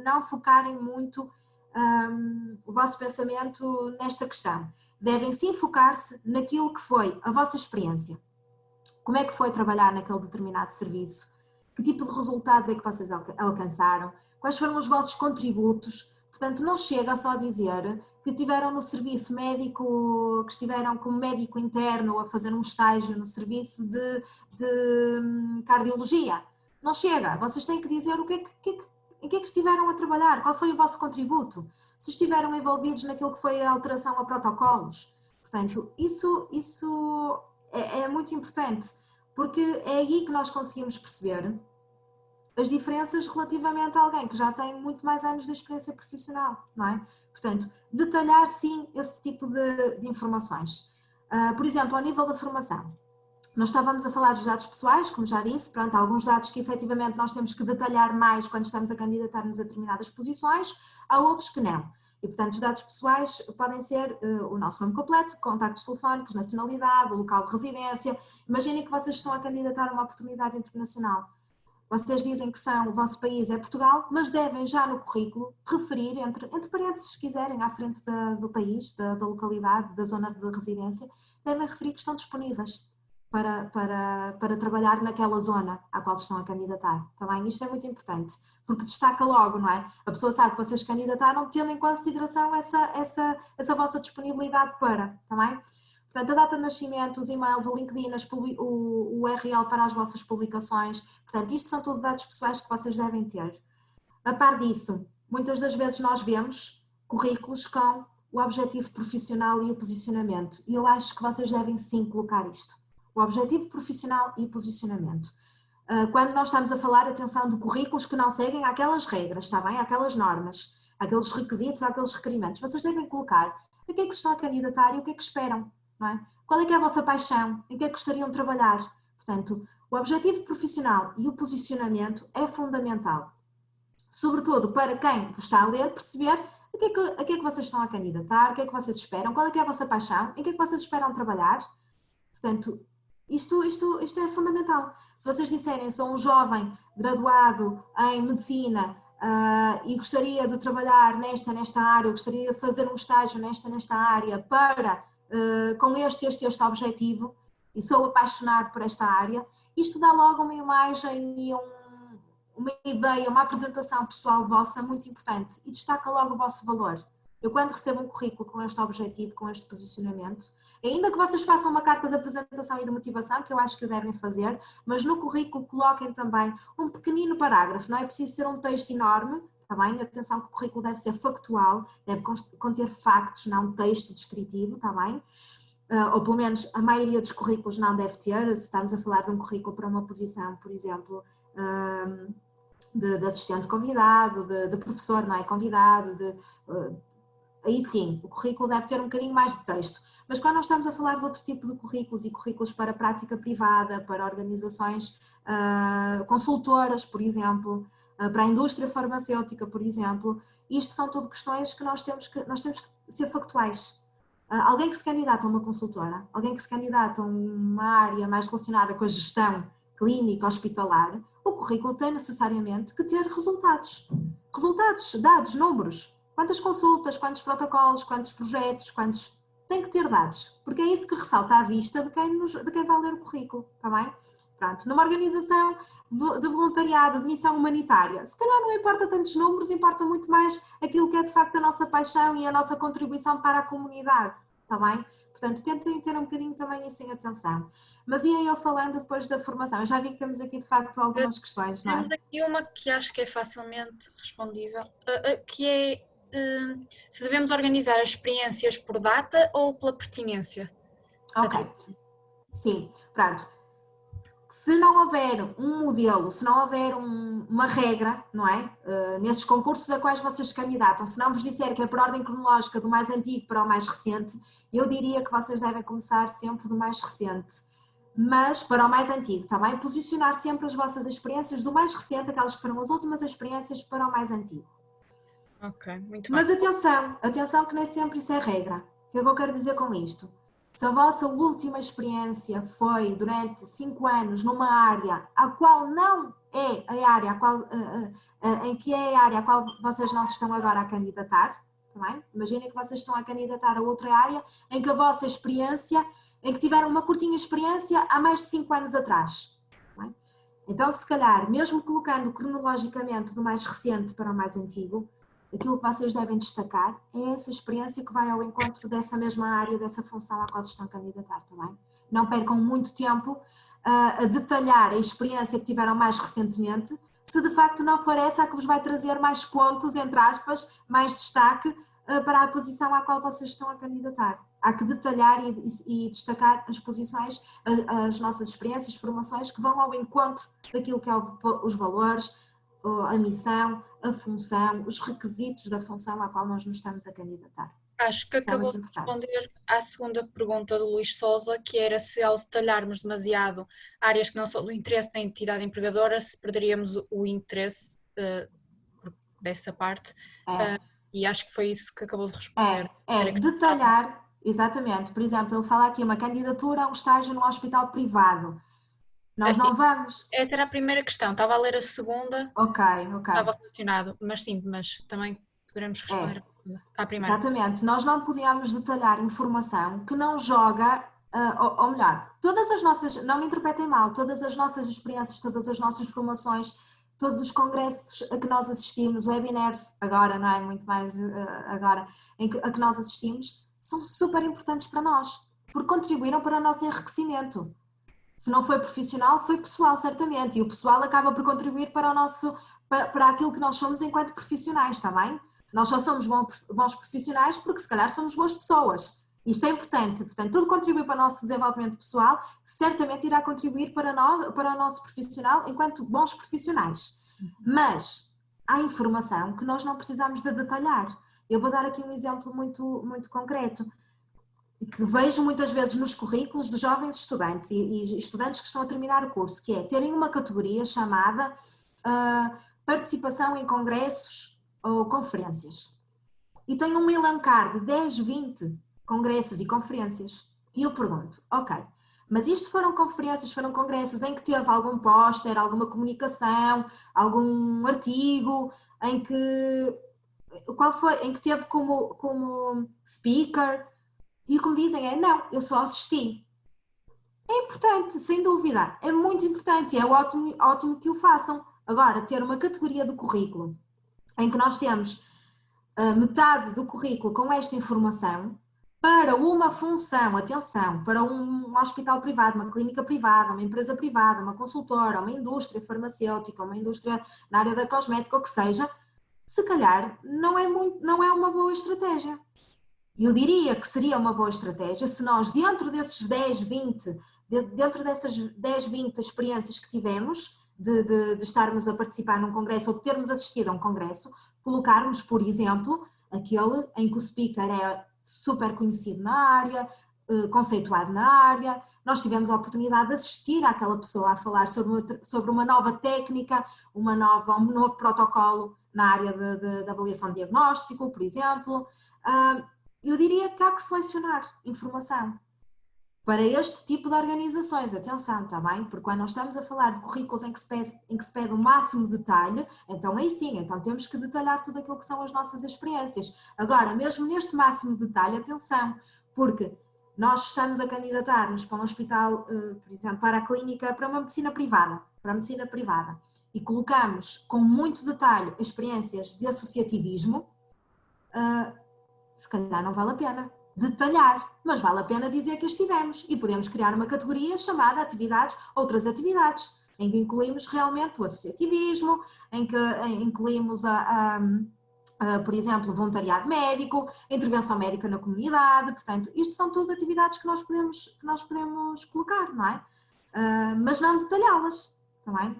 não focarem muito o vosso pensamento nesta questão. Devem sim focar-se naquilo que foi a vossa experiência. Como é que foi trabalhar naquele determinado serviço? Que tipo de resultados é que vocês alcançaram? Quais foram os vossos contributos? Portanto, não chega só a dizer que estiveram no serviço médico, que estiveram como médico interno a fazer um estágio no serviço de cardiologia. Não chega. Vocês têm que dizer em que é que estiveram a trabalhar, qual foi o vosso contributo, se estiveram envolvidos naquilo que foi a alteração a protocolos. Portanto, isso é muito importante, porque é aí que nós conseguimos perceber as diferenças relativamente a alguém que já tem muito mais anos de experiência profissional, não é? Portanto, detalhar sim esse tipo de informações. Por exemplo, ao nível da formação, nós estávamos a falar dos dados pessoais, como já disse, pronto, há alguns dados que efetivamente nós temos que detalhar mais quando estamos a candidatar-nos a determinadas posições, há outros que não. E, portanto, os dados pessoais podem ser o nosso nome completo, contactos telefónicos, nacionalidade, o local de residência. Imaginem que vocês estão a candidatar a uma oportunidade internacional. Vocês dizem que o vosso país é Portugal, mas devem já no currículo referir, entre parênteses, se quiserem, à frente do país, da localidade, da zona de residência, devem referir que estão disponíveis para trabalhar naquela zona à qual se estão a candidatar. Tá bem? Isto é muito importante, porque destaca logo, não é? A pessoa sabe que vocês candidataram tendo em consideração essa vossa disponibilidade para, tá bem? Portanto, a data de nascimento, os e-mails, o LinkedIn, o URL para as vossas publicações, portanto, isto são tudo dados pessoais que vocês devem ter. A par disso, muitas das vezes nós vemos currículos com o objetivo profissional e o posicionamento, e eu acho que vocês devem sim colocar isto. O objetivo profissional e o posicionamento. Quando nós estamos a falar, atenção, de currículos que não seguem aquelas regras, está bem? Aquelas normas, aqueles requisitos, aqueles requerimentos. Vocês devem colocar a que é que se estão a candidatar e o que é que esperam, não é? Qual é que é a vossa paixão? Em que é que gostariam de trabalhar? Portanto, o objetivo profissional e o posicionamento é fundamental. Sobretudo para quem vos está a ler, perceber a que é que vocês estão a candidatar, o que é que vocês esperam, qual é que é a vossa paixão, em que é que vocês esperam trabalhar. Portanto, isto é fundamental. Se vocês disserem, sou um jovem graduado em medicina e gostaria de trabalhar nesta área, gostaria de fazer um estágio nesta área para, com este objetivo, e sou apaixonado por esta área, isto dá logo uma imagem e uma ideia, uma apresentação pessoal vossa muito importante e destaca logo o vosso valor. Eu, quando recebo um currículo com este objetivo, com este posicionamento, ainda que vocês façam uma carta de apresentação e de motivação, que eu acho que devem fazer, mas no currículo coloquem também um pequenino parágrafo, não é preciso ser um texto enorme, está bem? Atenção que o currículo deve ser factual, deve conter factos, não texto descritivo, está bem? Ou pelo menos a maioria dos currículos não deve ter, se estamos a falar de um currículo para uma posição, por exemplo, de assistente convidado, de professor, não é? Convidado, aí sim, o currículo deve ter um bocadinho mais de texto, mas quando nós estamos a falar de outro tipo de currículos e currículos para prática privada, para organizações consultoras, por exemplo, para a indústria farmacêutica, por exemplo, isto são tudo questões que nós temos que ser factuais. Alguém que se candidata a uma consultora, alguém que se candidata a uma área mais relacionada com a gestão clínica, hospitalar, o currículo tem necessariamente que ter resultados, dados, números. Quantas consultas, quantos protocolos, quantos projetos, tem que ter dados, porque é isso que ressalta à vista de quem vai ler o currículo, está bem? Pronto, numa organização de voluntariado, de missão humanitária, se calhar não importa tantos números, importa muito mais aquilo que é de facto a nossa paixão e a nossa contribuição para a comunidade, está bem? Portanto, tentem ter um bocadinho também isso em atenção. Mas ia eu falando depois da formação, eu já vi que temos aqui de facto algumas questões, não é? Temos aqui uma que acho que é facilmente respondível, que é se devemos organizar as experiências por data ou pela pertinência. Ok, sim, pronto. Se não houver um modelo, se não houver uma regra, não é? Nesses concursos a quais vocês se candidatam, se não vos disser que é por ordem cronológica do mais antigo para o mais recente, eu diria que vocês devem começar sempre do mais recente, mas para o mais antigo, está bem? Posicionar sempre as vossas experiências do mais recente, aquelas que foram as últimas experiências, para o mais antigo. Ok, muito bem. Mas atenção que nem sempre isso é regra. O que é que eu quero dizer com isto? Se a vossa última experiência foi durante 5 anos numa área a qual não é a área em que é a área a qual vocês não se estão agora a candidatar, também? Imaginem que vocês estão a candidatar a outra área em que a vossa experiência, em que tiveram uma curtinha experiência há mais de 5 anos atrás. Também? Então, se calhar, mesmo colocando cronologicamente do mais recente para o mais antigo, aquilo que vocês devem destacar é essa experiência que vai ao encontro dessa mesma área, dessa função à qual se estão a candidatar, também. Não percam muito tempo a detalhar a experiência que tiveram mais recentemente, se de facto não for essa a que vos vai trazer mais pontos, entre aspas, mais destaque para a posição à qual vocês estão a candidatar. Há que detalhar e destacar as posições, as nossas experiências, formações que vão ao encontro daquilo que é os valores, a missão, a função, os requisitos da função à qual nós nos estamos a candidatar. Acho que acabou de responder à segunda pergunta do Luís Sousa, que era se ao detalharmos demasiado áreas que não são do interesse da entidade empregadora, se perderíamos o interesse dessa parte. E acho que foi isso que acabou de responder. Detalhar, exatamente. Por exemplo, ele fala aqui uma candidatura a um estágio num hospital privado. Nós não vamos... Essa era a primeira questão, estava a ler a segunda. Ok. Estava relacionado, mas sim, mas também poderemos responder à primeira. Exatamente, nós não podíamos detalhar informação que não joga, ou melhor, todas as nossas, não me interpretem mal, todas as nossas experiências, todas as nossas formações, todos os congressos a que nós assistimos, webinars, agora, não é? Muito mais agora, a que nós assistimos, são super importantes para nós, porque contribuíram para o nosso enriquecimento. Se não foi profissional, foi pessoal, certamente, e o pessoal acaba por contribuir para o nosso, para aquilo que nós somos enquanto profissionais, está bem? Nós só somos bons profissionais porque se calhar somos boas pessoas. Isto é importante, portanto, tudo contribui para o nosso desenvolvimento pessoal, certamente irá contribuir para o nosso profissional enquanto bons profissionais. Mas há informação que nós não precisamos de detalhar. Eu vou dar aqui um exemplo muito, muito concreto, e que vejo muitas vezes nos currículos de jovens estudantes e estudantes que estão a terminar o curso, que é terem uma categoria chamada participação em congressos ou conferências. E têm um elencar de 10, 20 congressos e conferências. E eu pergunto, ok, mas isto foram conferências, foram congressos em que teve algum póster, alguma comunicação, algum artigo, em que teve como speaker? E o que me dizem é, não, eu só assisti. É importante, sem dúvida, é muito importante e é ótimo que o façam. Agora, ter uma categoria do currículo em que nós temos metade do currículo com esta informação para uma função, atenção, para um hospital privado, uma clínica privada, uma empresa privada, uma consultora, uma indústria farmacêutica, uma indústria na área da cosmética, ou que seja, se calhar não é uma boa estratégia. Eu diria que seria uma boa estratégia se nós, dentro dessas 10, 20 experiências que tivemos, de estarmos a participar num congresso ou de termos assistido a um congresso, colocarmos, por exemplo, aquele em que o speaker é super conhecido na área, conceituado na área, nós tivemos a oportunidade de assistir àquela pessoa a falar sobre uma nova técnica, um novo protocolo na área de avaliação de diagnóstico, por exemplo. Eu diria que há que selecionar informação para este tipo de organizações, atenção, está bem? Porque quando nós estamos a falar de currículos em que se pede o máximo detalhe, então aí sim, então temos que detalhar tudo aquilo que são as nossas experiências. Agora, mesmo neste máximo detalhe, atenção, porque nós estamos a candidatar-nos para um hospital, por exemplo, para a clínica, para uma medicina privada, e colocamos com muito detalhe experiências de associativismo, se calhar não vale a pena detalhar, mas vale a pena dizer que as tivemos e podemos criar uma categoria chamada outras atividades, em que incluímos realmente o associativismo, em que incluímos por exemplo, voluntariado médico, intervenção médica na comunidade, portanto, isto são tudo atividades que nós podemos colocar, não é? Mas não detalhá-las, não é?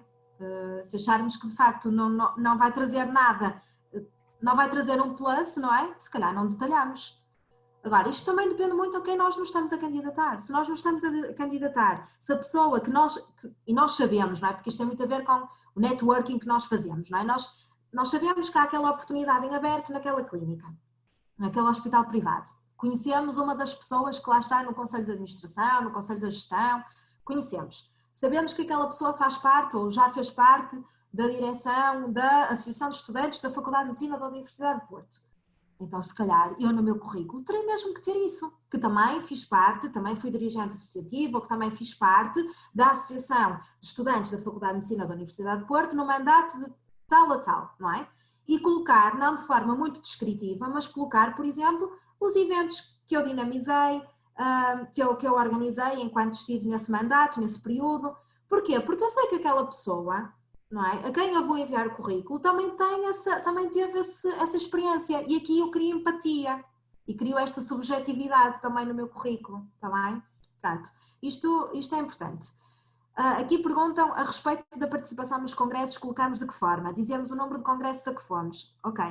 Se acharmos que de facto não vai trazer nada, não vai trazer um plus, não é? Se calhar não detalhamos. Agora, isto também depende muito a quem nós nos estamos a candidatar. Se nós nos estamos a candidatar, se a pessoa e nós sabemos, não é? Porque isto tem muito a ver com o networking que nós fazemos, não é? Nós sabemos que há aquela oportunidade em aberto naquela clínica, naquele hospital privado. Conhecemos uma das pessoas que lá está no Conselho de Administração, no Conselho de Gestão, conhecemos. Sabemos que aquela pessoa faz parte ou já fez parte da direção da Associação de Estudantes da Faculdade de Medicina da Universidade de Porto. Então, se calhar, eu no meu currículo terei mesmo que ter isso, que também fiz parte, também fui dirigente associativo, ou que também fiz parte da Associação de Estudantes da Faculdade de Medicina da Universidade de Porto no mandato de tal a tal, não é? E colocar, não de forma muito descritiva, mas colocar, por exemplo, os eventos que eu dinamizei, que eu organizei enquanto estive nesse mandato, nesse período. Porquê? Porque eu sei que aquela pessoa, não é? A quem eu vou enviar o currículo também teve essa experiência, e aqui eu crio empatia e crio esta subjetividade também no meu currículo, está bem? Pronto, isto é importante. Aqui perguntam a respeito da participação nos congressos, colocamos de que forma? Dizemos o número de congressos a que fomos. Ok,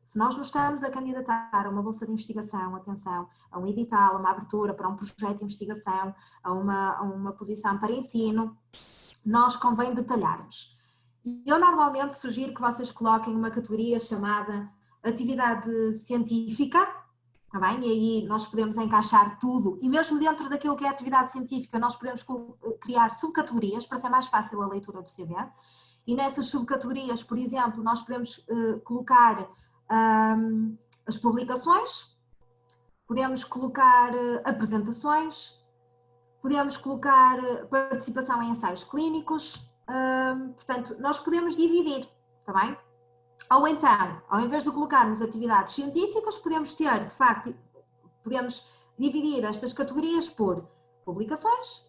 se nós nos estamos a candidatar a uma bolsa de investigação, atenção, a um edital, a uma abertura para um projeto de investigação, a uma posição para ensino, nós convém detalharmos. Eu normalmente sugiro que vocês coloquem uma categoria chamada atividade científica, está bem? E aí nós podemos encaixar tudo, e mesmo dentro daquilo que é atividade científica nós podemos criar subcategorias para ser mais fácil a leitura do CV, e nessas subcategorias, por exemplo, nós podemos colocar as publicações, podemos colocar apresentações, podemos colocar participação em ensaios clínicos, portanto, nós podemos dividir, está bem? Ou então, ao invés de colocarmos atividades científicas, podemos ter, de facto, podemos dividir estas categorias por publicações,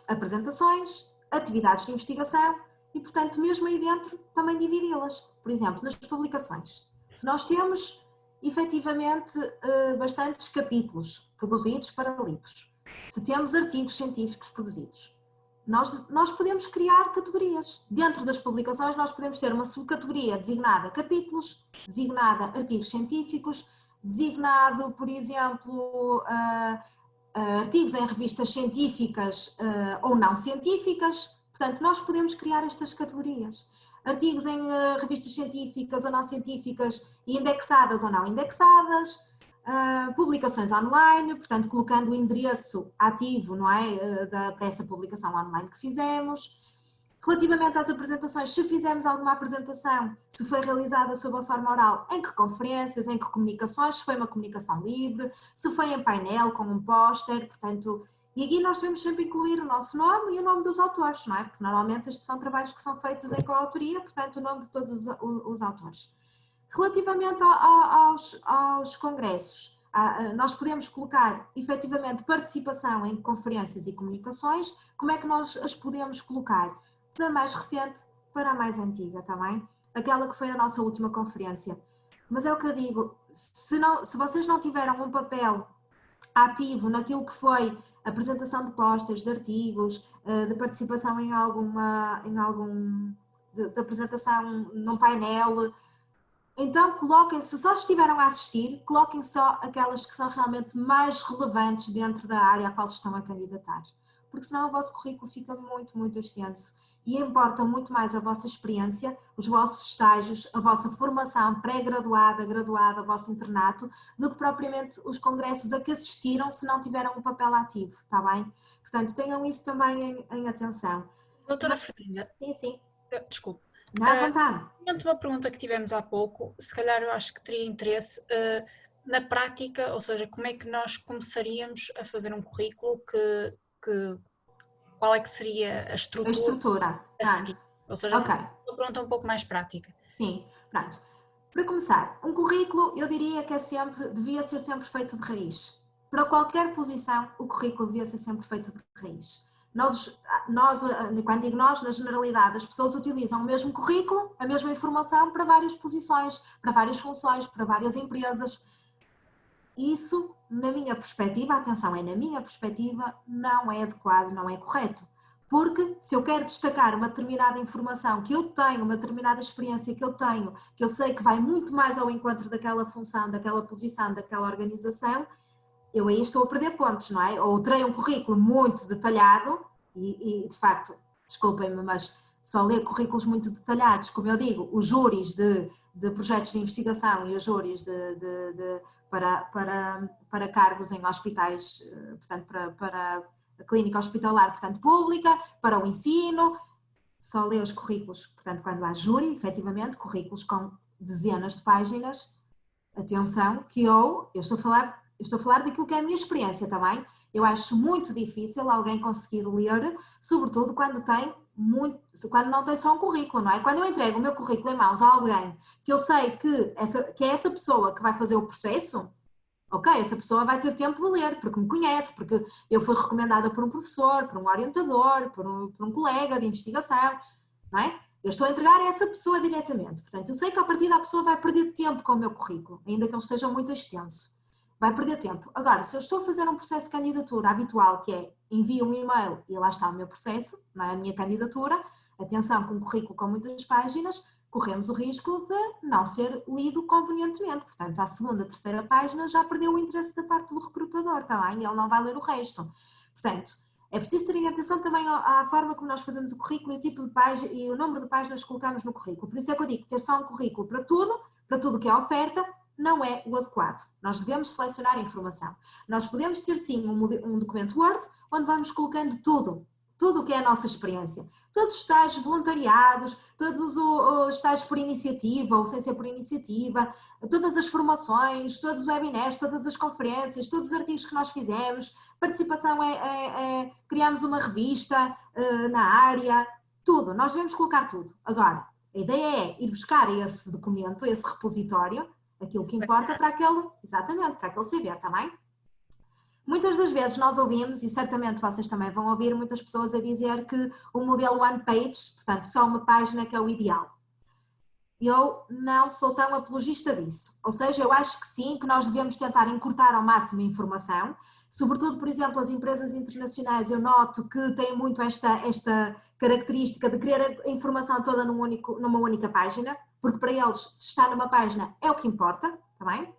apresentações, atividades de investigação e, portanto, mesmo aí dentro, também dividi-las. Por exemplo, nas publicações. Se nós temos, efetivamente, bastantes capítulos produzidos para livros, se temos artigos científicos produzidos, nós podemos criar categorias. Dentro das publicações nós podemos ter uma subcategoria designada capítulos, designada artigos científicos, designado, por exemplo, artigos em revistas científicas ou não científicas. Portanto, nós podemos criar estas categorias. Artigos em revistas científicas ou não científicas e indexadas ou não indexadas, publicações online, portanto colocando o endereço ativo, não é, para essa publicação online que fizemos. Relativamente às apresentações, se fizemos alguma apresentação, se foi realizada sob a forma oral, em que conferências, em que comunicações, se foi uma comunicação livre, se foi em painel com um póster, portanto, e aqui nós devemos sempre incluir o nosso nome e o nome dos autores, não é? Porque normalmente estes são trabalhos que são feitos em coautoria, portanto o nome de todos os autores. Relativamente aos congressos, nós podemos colocar efetivamente participação em conferências e comunicações. Como é que nós as podemos colocar? Da mais recente para a mais antiga, está bem? Aquela que foi a nossa última conferência. Mas é o que eu digo, se vocês não tiveram um papel ativo naquilo que foi a apresentação de pósteres, de artigos, de participação em de apresentação num painel, então coloquem, se só estiveram a assistir, coloquem só aquelas que são realmente mais relevantes dentro da área a qual se estão a candidatar, porque senão o vosso currículo fica muito, muito extenso e importa muito mais a vossa experiência, os vossos estágios, a vossa formação pré-graduada, graduada, o vosso internato, do que propriamente os congressos a que assistiram se não tiveram um papel ativo, está bem? Portanto, tenham isso também em atenção. Doutora Fernanda. Sim. Desculpe. Não, à vontade. Uma pergunta que tivemos há pouco, se calhar eu acho que teria interesse, na prática, ou seja, como é que nós começaríamos a fazer um currículo qual é que seria a A estrutura estrutura. a Pronto. seguir? Ou seja, Ok. uma pergunta um pouco mais prática. Sim. Pronto. Para começar, um currículo eu diria que devia ser sempre feito de raiz. Para qualquer posição, o currículo devia ser sempre feito de raiz. Nós, quando digo nós, na generalidade, as pessoas utilizam o mesmo currículo, a mesma informação para várias posições, para várias funções, para várias empresas. Isso, na minha perspectiva, atenção, é na minha perspectiva, não é adequado, não é correto. Porque se eu quero destacar uma determinada informação que eu tenho, uma determinada experiência que eu sei que vai muito mais ao encontro daquela função, daquela posição, daquela organização, eu aí estou a perder pontos, não é? Ou terei um currículo muito detalhado e de facto, desculpem-me, mas só ler currículos muito detalhados, como eu digo, os júris de projetos de investigação e os júris para cargos em hospitais, portanto, para a clínica hospitalar, portanto, pública, para o ensino, só ler os currículos, portanto, quando há júri, efetivamente, currículos com dezenas de páginas, atenção, que eu estou a falar daquilo que é a minha experiência também. Eu acho muito difícil alguém conseguir ler, sobretudo quando não tem só um currículo, não é? Quando eu entrego o meu currículo em mãos a alguém que eu sei que é essa pessoa que vai fazer o processo, ok, essa pessoa vai ter tempo de ler, porque me conhece, porque eu fui recomendada por um professor, por um orientador, por um colega de investigação, não é? Eu estou a entregar a essa pessoa diretamente. Portanto, eu sei que a partir da pessoa vai perder tempo com o meu currículo, ainda que ele esteja muito extenso. Vai perder tempo. Agora, se eu estou a fazer um processo de candidatura habitual, que é envio um e-mail e lá está o meu processo, não é a minha candidatura, atenção, com um currículo com muitas páginas, corremos o risco de não ser lido convenientemente. Portanto, à segunda, terceira página já perdeu o interesse da parte do recrutador, está bem? Ele não vai ler o resto. Portanto, é preciso terem atenção também à forma como nós fazemos o currículo e o tipo de página e o número de páginas que colocamos no currículo. Por isso é que eu digo que ter só um currículo para tudo que é oferta, não é o adequado. Nós devemos selecionar a informação. Nós podemos ter sim um documento Word onde vamos colocando tudo o que é a nossa experiência. Todos os estágios voluntariados, todos os estágios por iniciativa ou sem ser por iniciativa, todas as formações, todos os webinars, todas as conferências, todos os artigos que nós fizemos, participação criamos uma revista na área, tudo, nós devemos colocar tudo. Agora, a ideia é ir buscar esse documento, esse repositório, aquilo que importa para aquele CV, está bem? Muitas das vezes nós ouvimos, e certamente vocês também vão ouvir, muitas pessoas a dizer que o modelo one page, portanto só uma página, que é o ideal. Eu não sou tão apologista disso. Ou seja, eu acho que sim, que nós devemos tentar encurtar ao máximo a informação, sobretudo, por exemplo, as empresas internacionais, eu noto que têm muito esta característica de querer a informação toda numa única página, porque para eles, se está numa página, é o que importa, está bem?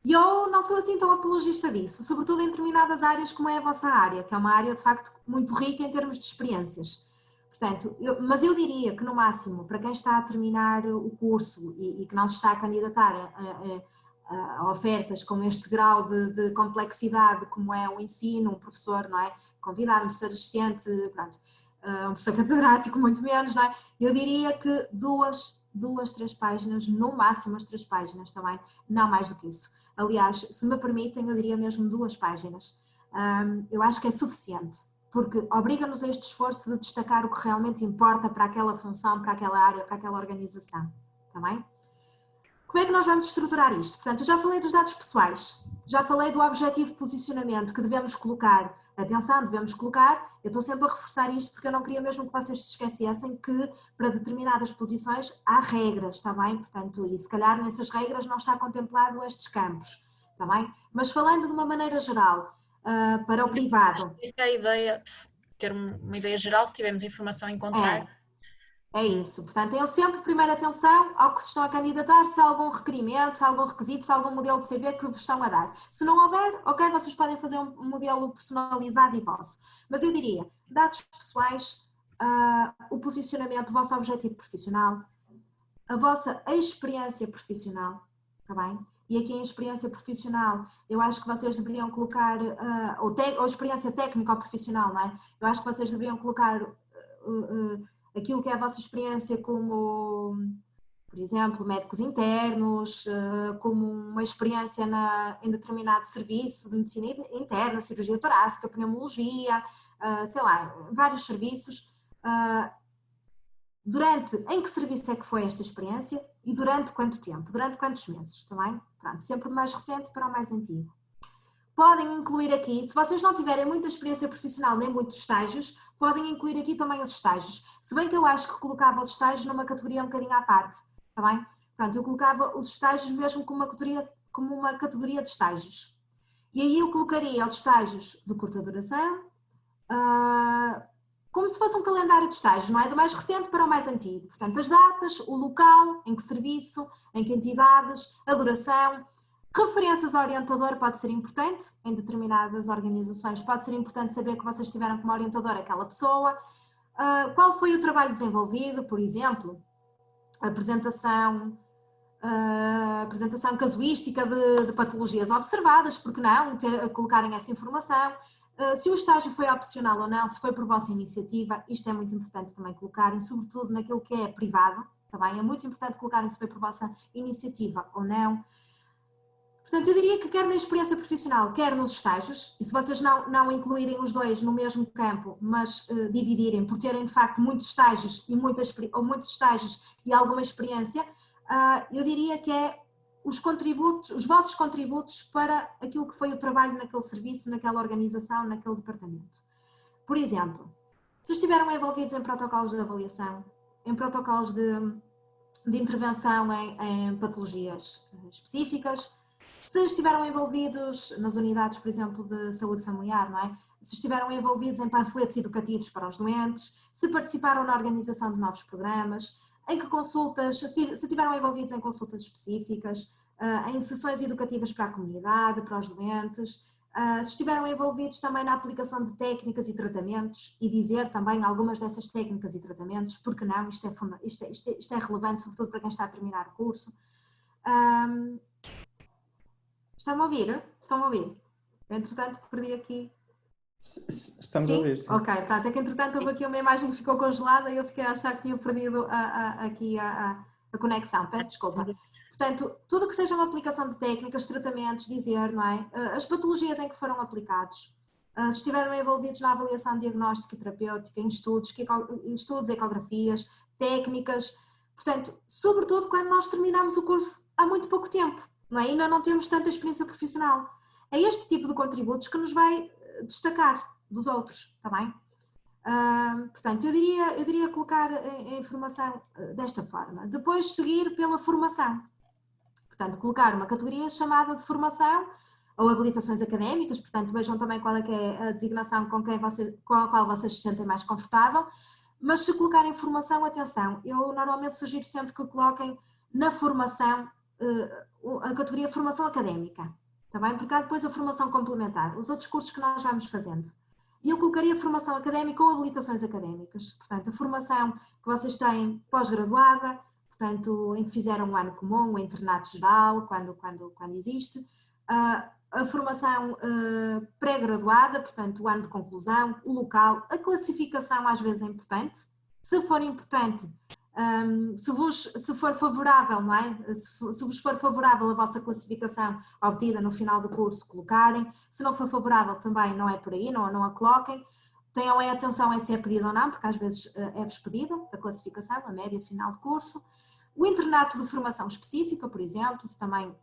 E eu não sou assim tão apologista disso, sobretudo em determinadas áreas como é a vossa área, que é uma área de facto muito rica em termos de experiências. Portanto, mas eu diria que no máximo, para quem está a terminar o curso e que não se está a candidatar a ofertas com este grau de complexidade como é o ensino, um professor, não é? Convidado, um professor assistente, pronto, um professor catedrático, muito menos, não é? Eu diria que duas, 3 páginas, no máximo as 3 páginas também, não mais do que isso. Aliás, se me permitem, eu diria mesmo 2 páginas. Eu acho que é suficiente, porque obriga-nos a este esforço de destacar o que realmente importa para aquela função, para aquela área, para aquela organização. Está bem? Como é que nós vamos estruturar isto? Portanto, eu já falei dos dados pessoais, já falei do objetivo de posicionamento que devemos colocar. Atenção, devemos colocar, eu estou sempre a reforçar isto porque eu não queria mesmo que vocês se esquecessem que para determinadas posições há regras, está bem? Portanto, e se calhar nessas regras não está contemplado estes campos, está bem? Mas falando de uma maneira geral, para o privado. Essa é a ideia, ter uma ideia geral, se tivermos informação a encontrar. É isso, portanto, tenham sempre primeira atenção ao que se estão a candidatar, se há algum requerimento, se há algum requisito, se há algum modelo de CV que vos estão a dar. Se não houver, ok, vocês podem fazer um modelo personalizado e vosso. Mas eu diria, dados pessoais, o posicionamento, o vosso objetivo profissional, a vossa experiência profissional, está bem? E aqui em experiência profissional, eu acho que vocês deveriam colocar, ou experiência técnica ou profissional, não é? Eu acho que vocês deveriam colocar aquilo que é a vossa experiência como, por exemplo, médicos internos, como uma experiência em determinado serviço de medicina interna, cirurgia torácica, pneumologia, sei lá, vários serviços. Em que serviço é que foi esta experiência e durante quanto tempo, durante quantos meses, também? Pronto, sempre do mais recente para o mais antigo. Podem incluir aqui, se vocês não tiverem muita experiência profissional nem muitos estágios, podem incluir aqui também os estágios. Se bem que eu acho que colocava os estágios numa categoria um bocadinho à parte, está bem? Pronto, eu colocava os estágios mesmo como uma categoria de estágios. E aí eu colocaria os estágios de curta duração, como se fosse um calendário de estágios, não é? Do mais recente para o mais antigo. Portanto, as datas, o local, em que serviço, em que entidades, a duração. Referências ao orientador pode ser importante, em determinadas organizações pode ser importante saber que vocês tiveram como orientador aquela pessoa. Qual foi o trabalho desenvolvido, por exemplo, apresentação casuística de patologias observadas, porque não colocarem essa informação, se o estágio foi opcional ou não, se foi por vossa iniciativa, isto é muito importante também colocarem, sobretudo naquilo que é privado, também é muito importante colocarem se foi por vossa iniciativa ou não. Portanto, eu diria que quer na experiência profissional, quer nos estágios, e se vocês não incluírem os dois no mesmo campo, mas dividirem por terem de facto muitos estágios e alguma experiência, eu diria que é os vossos contributos para aquilo que foi o trabalho naquele serviço, naquela organização, naquele departamento. Por exemplo, se estiveram envolvidos em protocolos de avaliação, em protocolos de intervenção em patologias específicas, se estiveram envolvidos nas unidades, por exemplo, de saúde familiar, não é? Se estiveram envolvidos em panfletos educativos para os doentes, se participaram na organização de novos programas, em que consultas, se estiveram envolvidos em consultas específicas, em sessões educativas para a comunidade, para os doentes, se estiveram envolvidos também na aplicação de técnicas e tratamentos e dizer também algumas dessas técnicas e tratamentos, porque não, isto é relevante, sobretudo para quem está a terminar o curso. Estão-me a ouvir? Estão a ouvir? Entretanto, perdi aqui. Estamos a ouvir, sim. Ok, pronto. É que entretanto houve aqui uma imagem que ficou congelada e eu fiquei a achar que tinha perdido aqui a conexão. Peço desculpa. Portanto, tudo que seja uma aplicação de técnicas, tratamentos, dizer, não é? As patologias em que foram aplicados, se estiveram envolvidos na avaliação diagnóstica e terapêutica, em estudos, ecografias, técnicas. Portanto, sobretudo quando nós terminamos o curso há muito pouco tempo. Não é? Ainda não temos tanta experiência profissional. É este tipo de contributos que nos vai destacar dos outros, está bem? Portanto, eu diria colocar a informação desta forma. Depois seguir pela formação. Portanto, colocar uma categoria chamada de formação ou habilitações académicas, portanto, vejam também qual é que é a designação com a qual vocês se sentem mais confortável, mas se colocarem formação, atenção, eu normalmente sugiro sempre que coloquem na formação a categoria formação académica, está bem? Porque há depois a formação complementar, os outros cursos que nós vamos fazendo. E eu colocaria formação académica ou habilitações académicas, portanto, a formação que vocês têm pós-graduada, portanto, em que fizeram um ano comum, o internato geral, quando existe, a formação pré-graduada, portanto, o ano de conclusão, o local, a classificação às vezes é importante, se for importante, se for favorável, não é? Se vos for favorável a vossa classificação obtida no final do curso, colocarem. Se não for favorável também não é por aí, não a coloquem. Tenham aí atenção se é pedido ou não, porque às vezes é-vos pedido a classificação, a média final de curso. O internato de formação específica, por exemplo, se também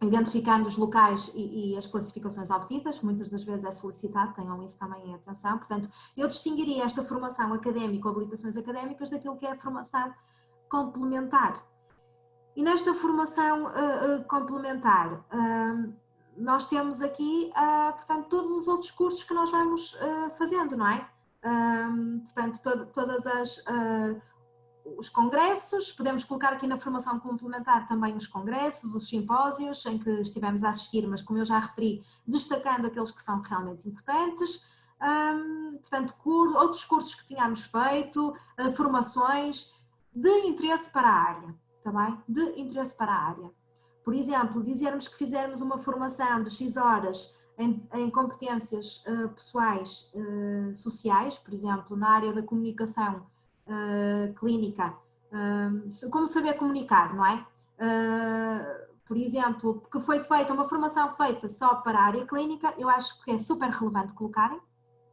identificando os locais e as classificações obtidas, muitas das vezes é solicitado, tenham isso também em atenção. Portanto, eu distinguiria esta formação académica ou habilitações académicas daquilo que é a formação complementar. E nesta formação complementar, nós temos aqui, portanto, todos os outros cursos que nós vamos fazendo, não é? Portanto, todas os congressos, podemos colocar aqui na formação complementar também os congressos, os simpósios em que estivemos a assistir, mas como eu já referi, destacando aqueles que são realmente importantes, portanto, outros cursos que tínhamos feito, formações de interesse para a área, está bem? De interesse para a área. Por exemplo, dizermos que fizermos uma formação de X horas em competências pessoais sociais, por exemplo, na área da comunicação clínica, como saber comunicar, não é? Por exemplo, porque foi feita uma formação feita só para a área clínica, eu acho que é super relevante colocarem,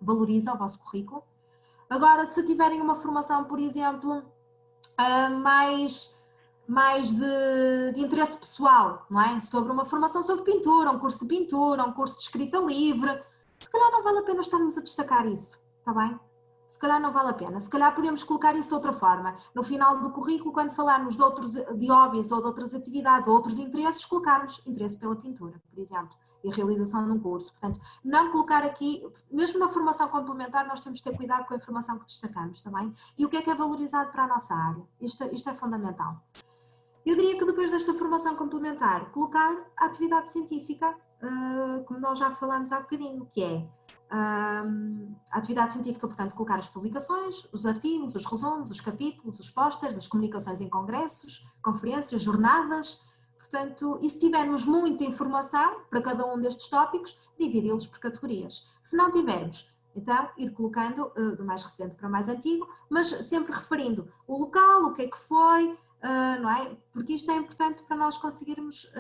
valoriza o vosso currículo. Agora, se tiverem uma formação, por exemplo, mais de interesse pessoal, não é? Sobre uma formação sobre pintura, um curso de pintura, um curso de escrita livre, se calhar não vale a pena estarmos a destacar isso, está bem? Se calhar não vale a pena, se calhar podemos colocar isso de outra forma. No final do currículo, quando falarmos de hobbies ou de outras atividades ou outros interesses, colocarmos interesse pela pintura, por exemplo, e a realização de um curso. Portanto, não colocar aqui, mesmo na formação complementar, nós temos de ter cuidado com a informação que destacamos também. E o que é valorizado para a nossa área. Isto é fundamental. Eu diria que depois desta formação complementar, colocar a atividade científica, como nós já falamos há bocadinho, que é a atividade científica, portanto, colocar as publicações, os artigos, os resumos, os capítulos, os pósteres, as comunicações em congressos, conferências, jornadas. Portanto, e se tivermos muita informação para cada um destes tópicos, dividi-los por categorias. Se não tivermos, então ir colocando do mais recente para o mais antigo, mas sempre referindo o local, o que é que foi, não é? Porque isto é importante para nós conseguirmos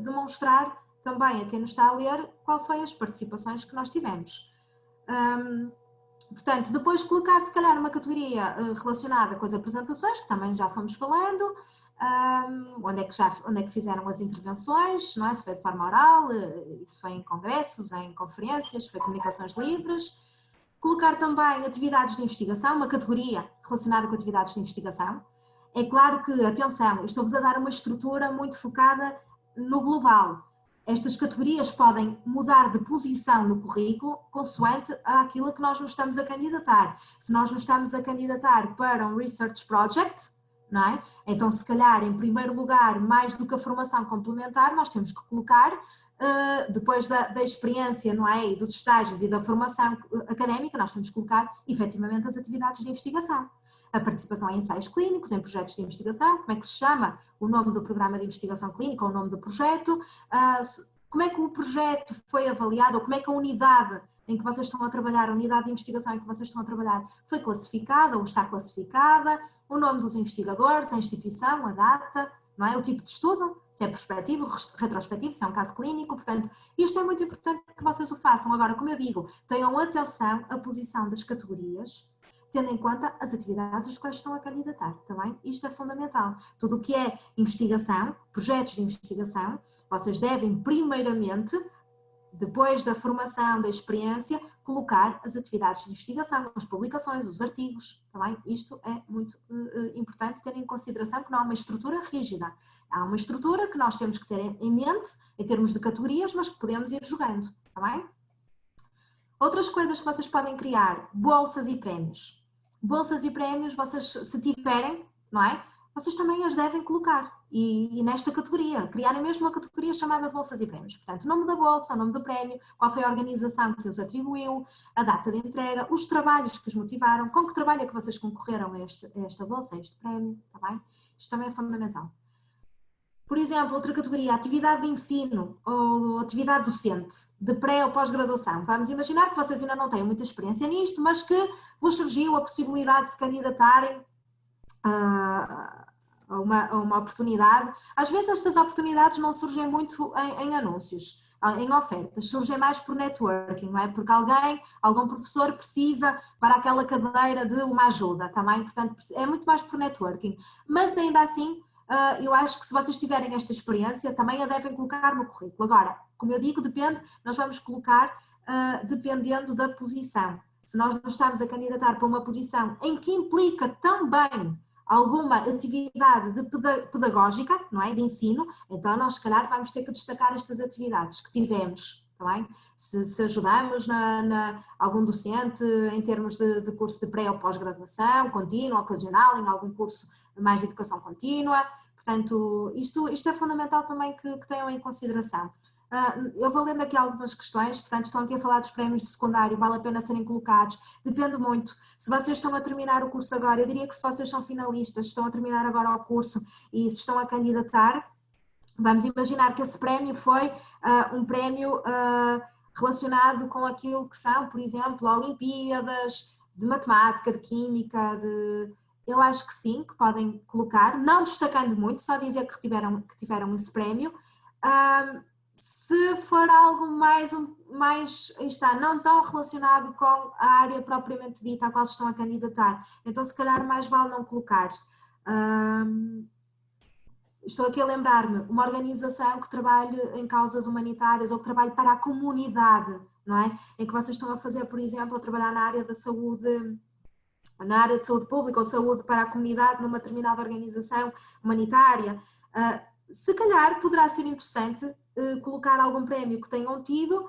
demonstrar também a quem nos está a ler qual foi as participações que nós tivemos. Portanto, depois colocar se calhar uma categoria relacionada com as apresentações, que também já fomos falando, onde é que fizeram as intervenções, não é? Se foi de forma oral, se foi em congressos, em conferências, se foi comunicações livres. Colocar também atividades de investigação, uma categoria relacionada com atividades de investigação. É claro que, atenção, estou-vos a dar uma estrutura muito focada no global. Estas categorias podem mudar de posição no currículo consoante aquilo que nós nos estamos a candidatar. Se nós nos estamos a candidatar para um Research Project, não é? Então, se calhar, em primeiro lugar, mais do que a formação complementar, nós temos que colocar, depois da experiência, não é? E dos estágios e da formação académica, nós temos que colocar, efetivamente, as atividades de investigação. A participação em ensaios clínicos, em projetos de investigação, como é que se chama o nome do programa de investigação clínica ou o nome do projeto, como é que o projeto foi avaliado, ou como é que a unidade em que vocês estão a trabalhar, a unidade de investigação em que vocês estão a trabalhar foi classificada ou está classificada, o nome dos investigadores, a instituição, a data, não é? O tipo de estudo, se é prospectivo, retrospectivo, se é um caso clínico, portanto, isto é muito importante que vocês o façam. Agora, como eu digo, tenham atenção à posição das categorias, tendo em conta as atividades às quais estão a candidatar, também isto é fundamental. Tudo o que é investigação, projetos de investigação, vocês devem primeiramente, depois da formação, da experiência, colocar as atividades de investigação, as publicações, os artigos, também isto é muito importante ter em consideração que não há uma estrutura rígida, há uma estrutura que nós temos que ter em mente, em termos de categorias, mas que podemos ir jogando, também. Outras coisas que vocês podem criar, bolsas e prémios. Bolsas e prémios, vocês se tiverem, não é? Vocês também as devem colocar e nesta categoria, criarem mesmo uma categoria chamada de bolsas e prémios. Portanto, o nome da bolsa, o nome do prémio, qual foi a organização que os atribuiu, a data de entrega, os trabalhos que os motivaram, com que trabalho é que vocês concorreram a esta bolsa, a este prémio, está bem? Isto também é fundamental. Por exemplo, outra categoria, atividade de ensino ou atividade docente, de pré ou pós-graduação. Vamos imaginar que vocês ainda não têm muita experiência nisto, mas que vos surgiu a possibilidade de se candidatarem a uma oportunidade. Às vezes estas oportunidades não surgem muito em anúncios, em ofertas, surgem mais por networking, não é? Porque algum professor precisa para aquela cadeira de uma ajuda, também, portanto é muito mais por networking. Mas ainda assim, eu acho que se vocês tiverem esta experiência, também a devem colocar no currículo. Agora, como eu digo, depende, nós vamos colocar dependendo da posição. Se nós nos estamos a candidatar para uma posição em que implica também alguma atividade pedagógica, não é? De ensino, então nós se calhar vamos ter que destacar estas atividades que tivemos, tá bem? Se ajudamos algum docente em termos de curso de pré ou pós-graduação, contínua, ocasional, em algum curso mais de educação contínua, portanto isto é fundamental também que tenham em consideração. Eu vou lendo aqui algumas questões, portanto estão aqui a falar dos prémios de secundário, vale a pena serem colocados, depende muito, se vocês estão a terminar o curso agora, eu diria que se vocês são finalistas, estão a terminar agora o curso e se estão a candidatar, vamos imaginar que esse prémio foi um prémio relacionado com aquilo que são, por exemplo, Olimpíadas, de matemática, de química, eu acho que sim, que podem colocar, não destacando muito, só dizer que tiveram esse prémio. Se for algo mais, está, não tão relacionado com a área propriamente dita à qual se estão a candidatar, então se calhar mais vale não colocar. Estou aqui a lembrar-me, uma organização que trabalhe em causas humanitárias ou que trabalhe para a comunidade, não é? Em que vocês estão a fazer, por exemplo, a trabalhar na área da saúde, na área de saúde pública ou saúde para a comunidade numa determinada organização humanitária. Se calhar poderá ser interessante colocar algum prémio que tenham tido,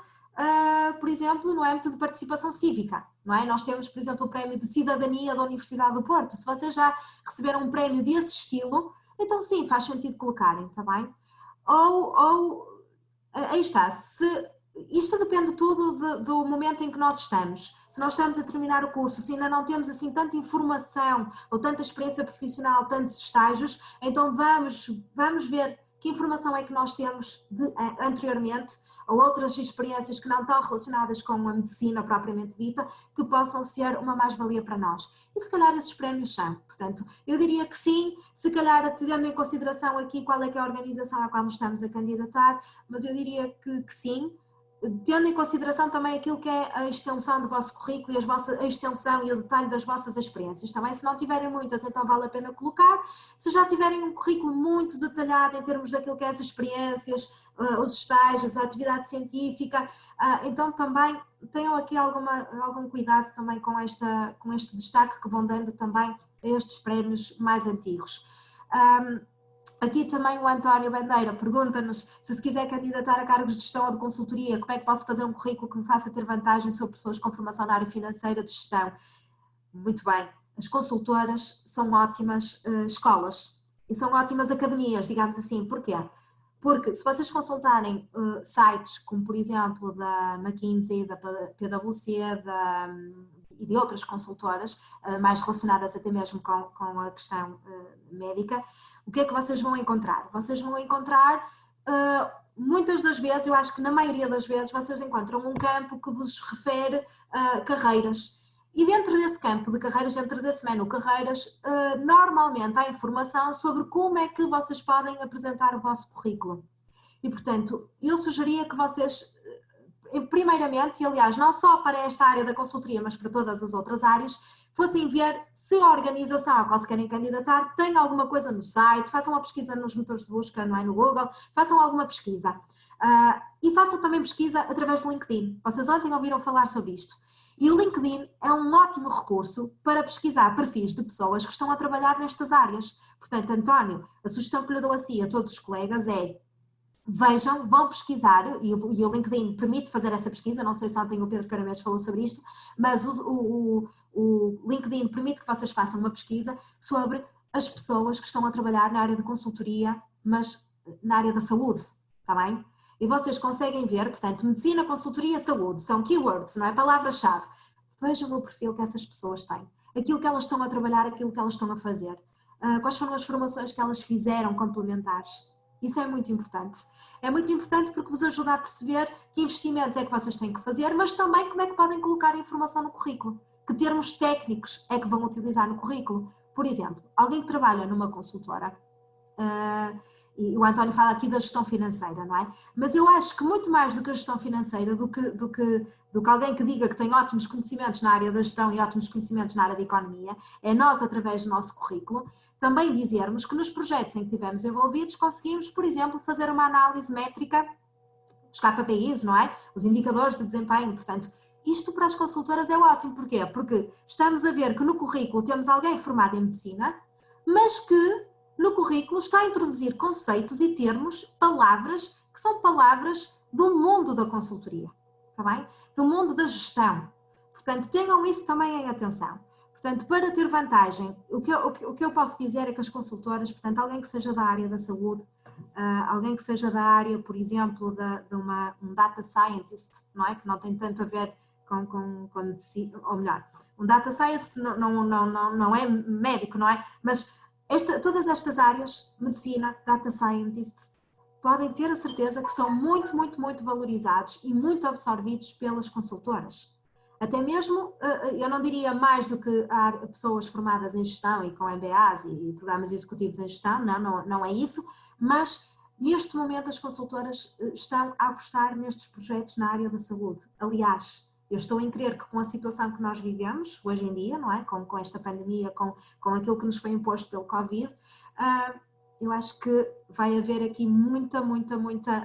por exemplo, no âmbito de participação cívica, não é? Nós temos, por exemplo, o prémio de cidadania da Universidade do Porto. Se vocês já receberam um prémio desse estilo, então sim, faz sentido colocarem, está bem? Aí está, isto depende tudo do momento em que nós estamos. Se nós estamos a terminar o curso, se ainda não temos assim tanta informação ou tanta experiência profissional, tantos estágios, então vamos ver que informação é que nós temos anteriormente ou outras experiências que não estão relacionadas com a medicina propriamente dita, que possam ser uma mais-valia para nós. E se calhar esses prémios são. Portanto, eu diria que sim, se calhar tendo em consideração aqui qual é que é a organização à qual nos estamos a candidatar, mas eu diria que sim, tendo em consideração também aquilo que é a extensão do vosso currículo e a extensão e o detalhe das vossas experiências, também se não tiverem muitas, então vale a pena colocar. Se já tiverem um currículo muito detalhado em termos daquilo que é as experiências, os estágios, a atividade científica, então também tenham aqui algum cuidado também com este destaque que vão dando também a estes prémios mais antigos. Aqui também o António Bandeira pergunta-nos se quiser candidatar a cargos de gestão ou de consultoria, como é que posso fazer um currículo que me faça ter vantagem sobre pessoas com formação na área financeira de gestão. Muito bem, as consultoras são ótimas escolas e são ótimas academias, digamos assim. Porquê? Porque se vocês consultarem sites como, por exemplo, da McKinsey, da PwC, e de outras consultoras, mais relacionadas até mesmo com a questão médica, o que é que vocês vão encontrar? Vocês vão encontrar, muitas das vezes, eu acho que na maioria das vezes, vocês encontram um campo que vos refere a carreiras. E dentro desse campo de carreiras, dentro desse menu carreiras, normalmente há informação sobre como é que vocês podem apresentar o vosso currículo. E, portanto, eu sugeria que vocês, primeiramente, e aliás, não só para esta área da consultoria, mas para todas as outras áreas, fossem ver se a organização à qual se querem candidatar tem alguma coisa no site, façam uma pesquisa nos motores de busca, não é, no Google, façam alguma pesquisa. E façam também pesquisa através do LinkedIn. Vocês ontem ouviram falar sobre isto. E o LinkedIn é um ótimo recurso para pesquisar perfis de pessoas que estão a trabalhar nestas áreas. Portanto, António, a sugestão que lhe dou a todos os colegas é: vejam, vão pesquisar, e o LinkedIn permite fazer essa pesquisa, não sei se ontem o Pedro Caramês falou sobre isto, mas o LinkedIn permite que vocês façam uma pesquisa sobre as pessoas que estão a trabalhar na área de consultoria, mas na área da saúde, está bem? E vocês conseguem ver, portanto, medicina, consultoria, saúde, são keywords, não é? Palavra-chave. Vejam o perfil que essas pessoas têm, aquilo que elas estão a trabalhar, aquilo que elas estão a fazer, quais foram as formações que elas fizeram complementares. Isso é muito importante. É muito importante porque vos ajuda a perceber que investimentos é que vocês têm que fazer, mas também como é que podem colocar a informação no currículo. Que termos técnicos é que vão utilizar no currículo. Por exemplo, alguém que trabalha numa consultora, e o António fala aqui da gestão financeira, não é? Mas eu acho que muito mais do que a gestão financeira, do que alguém que diga que tem ótimos conhecimentos na área da gestão e ótimos conhecimentos na área da economia, é nós, através do nosso currículo, também dizermos que nos projetos em que estivemos envolvidos conseguimos, por exemplo, fazer uma análise métrica dos KPIs, não é? Os indicadores de desempenho. Portanto, isto para as consultoras é ótimo. Porquê? Porque estamos a ver que no currículo temos alguém formado em medicina, mas que no currículo está a introduzir conceitos e termos, palavras, que são palavras do mundo da consultoria, está bem? Do mundo da gestão. Portanto, tenham isso também em atenção. Portanto, para ter vantagem, o que eu posso dizer é que as consultoras, portanto, alguém que seja da área da saúde, alguém que seja da área, por exemplo, de um data scientist, não é? Que não tem tanto a ver com medicina, ou melhor, um data scientist não é médico, não é? Mas todas estas áreas, medicina, data scientist, podem ter a certeza que são muito, muito, muito valorizados e muito absorvidos pelas consultoras. Até mesmo, eu não diria mais do que há pessoas formadas em gestão e com MBAs e programas executivos em gestão, não é isso, mas neste momento as consultoras estão a apostar nestes projetos na área da saúde. Aliás, eu estou em crer que com a situação que nós vivemos hoje em dia, não é? Com esta pandemia, com aquilo que nos foi imposto pelo Covid, eu acho que vai haver aqui muita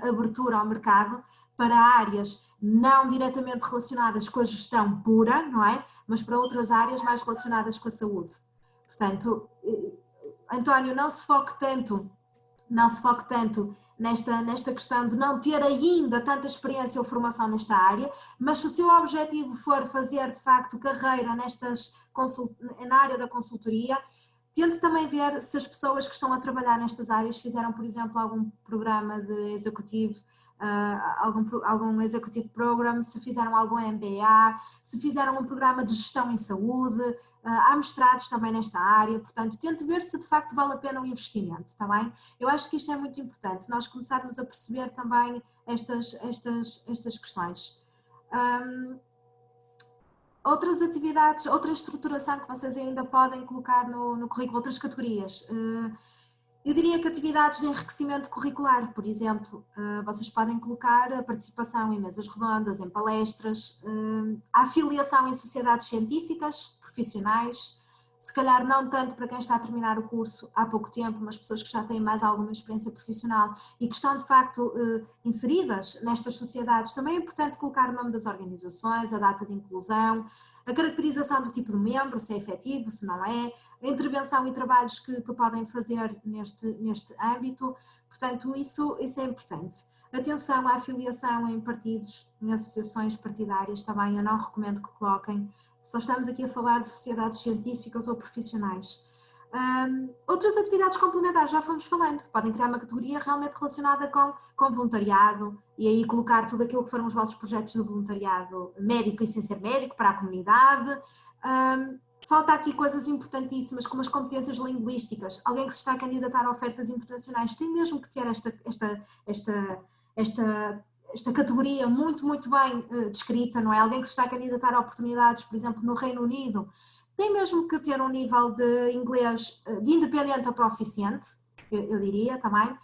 abertura ao mercado para áreas não diretamente relacionadas com a gestão pura, não é? Mas para outras áreas mais relacionadas com a saúde. Portanto, António, não se foque tanto nesta questão de não ter ainda tanta experiência ou formação nesta área, mas se o seu objetivo for fazer de facto carreira na área da consultoria, tente também ver se as pessoas que estão a trabalhar nestas áreas fizeram, por exemplo, algum programa de executivo, algum executive program, se fizeram algum MBA, se fizeram um programa de gestão em saúde, há mestrados também nesta área, portanto, tente ver se de facto vale a pena o investimento, está bem? Eu acho que isto é muito importante, nós começarmos a perceber também estas questões. Outras atividades, outra estruturação que vocês ainda podem colocar no currículo, outras categorias. Eu diria que atividades de enriquecimento curricular, por exemplo, vocês podem colocar a participação em mesas redondas, em palestras, a afiliação em sociedades científicas, profissionais, se calhar não tanto para quem está a terminar o curso há pouco tempo, mas pessoas que já têm mais alguma experiência profissional e que estão de facto inseridas nestas sociedades. Também é importante colocar o nome das organizações, a data de inclusão, a caracterização do tipo de membro, se é efetivo, se não é, a intervenção e trabalhos que podem fazer neste âmbito, portanto isso é importante. Atenção à afiliação em partidos, em associações partidárias, também eu não recomendo que coloquem, só estamos aqui a falar de sociedades científicas ou profissionais. Outras atividades complementares, já fomos falando, podem criar uma categoria realmente relacionada com voluntariado e aí colocar tudo aquilo que foram os vossos projetos de voluntariado médico e sem ser médico para a comunidade. Falta aqui coisas importantíssimas como as competências linguísticas. Alguém que se está a candidatar a ofertas internacionais tem mesmo que ter esta categoria muito bem descrita, não é? Alguém que se está a candidatar a oportunidades, por exemplo, no Reino Unido, tem mesmo que ter um nível de inglês de independente a proficiente, eu diria também.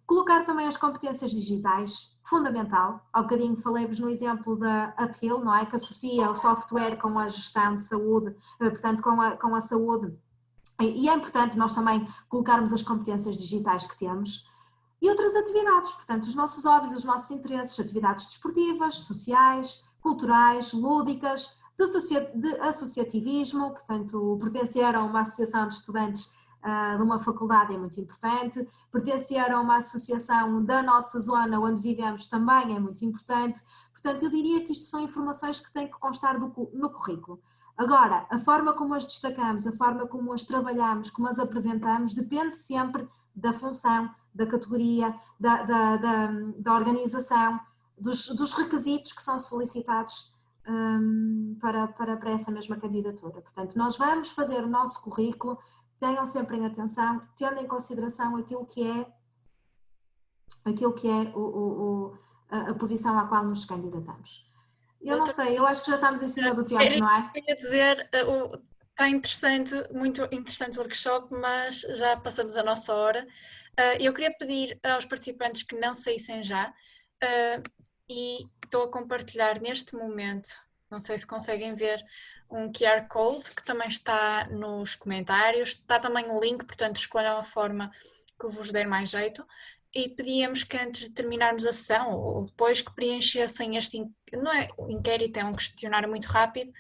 Colocar também as competências digitais, fundamental. Há bocadinho falei-vos no exemplo da Uphill, não é? Que associa o software com a gestão de saúde, portanto com a saúde. E é importante nós também colocarmos as competências digitais que temos. E outras atividades, portanto, os nossos hobbies, os nossos interesses, atividades desportivas, sociais, culturais, lúdicas, de associativismo, portanto, pertencer a uma associação de estudantes de uma faculdade é muito importante, pertencer a uma associação da nossa zona onde vivemos também é muito importante, portanto, eu diria que isto são informações que têm que constar no currículo. Agora, a forma como as destacamos, a forma como as trabalhamos, como as apresentamos, depende sempre da função, da categoria, da organização, dos requisitos que são solicitados para essa mesma candidatura. Portanto, nós vamos fazer o nosso currículo, tenham sempre em atenção, tendo em consideração aquilo que é a posição à qual nos candidatamos. Eu não sei, eu acho que já estamos em cima do tempo, não é? Queria dizer, está interessante, muito interessante o workshop, mas já passamos a nossa hora. Eu queria pedir aos participantes que não saíssem já e estou a compartilhar neste momento, não sei se conseguem ver, um QR Code que também está nos comentários, está também o link, portanto escolham a forma que vos der mais jeito. E pedíamos que antes de terminarmos a sessão, ou depois que preenchessem não é um inquérito, é um questionário muito rápido,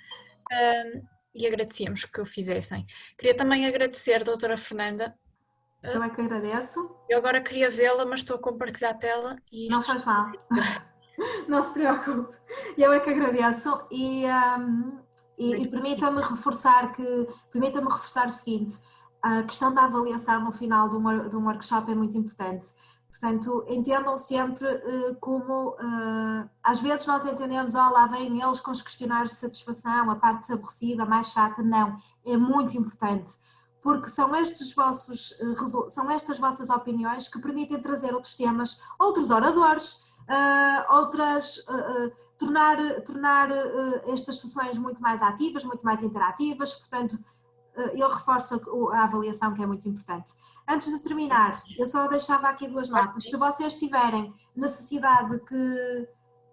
e agradecíamos que o fizessem. Queria também agradecer, doutora Fernanda. Eu é que agradeço. Eu agora queria vê-la, mas estou a compartilhar a tela. E não faz mal, não se preocupe. Eu é que agradeço e permita-me reforçar o seguinte, a questão da avaliação no final de um workshop é muito importante. Portanto, entendam sempre como, às vezes nós entendemos, lá vêm eles com os questionários de satisfação, a parte aborrecida, mais chata, não, é muito importante, porque são estas vossas opiniões que permitem trazer outros temas, outros oradores, tornar estas sessões muito mais ativas, muito mais interativas, portanto, eu reforço a avaliação, que é muito importante. Antes de terminar, eu só deixava aqui 2 notas. Se vocês tiverem necessidade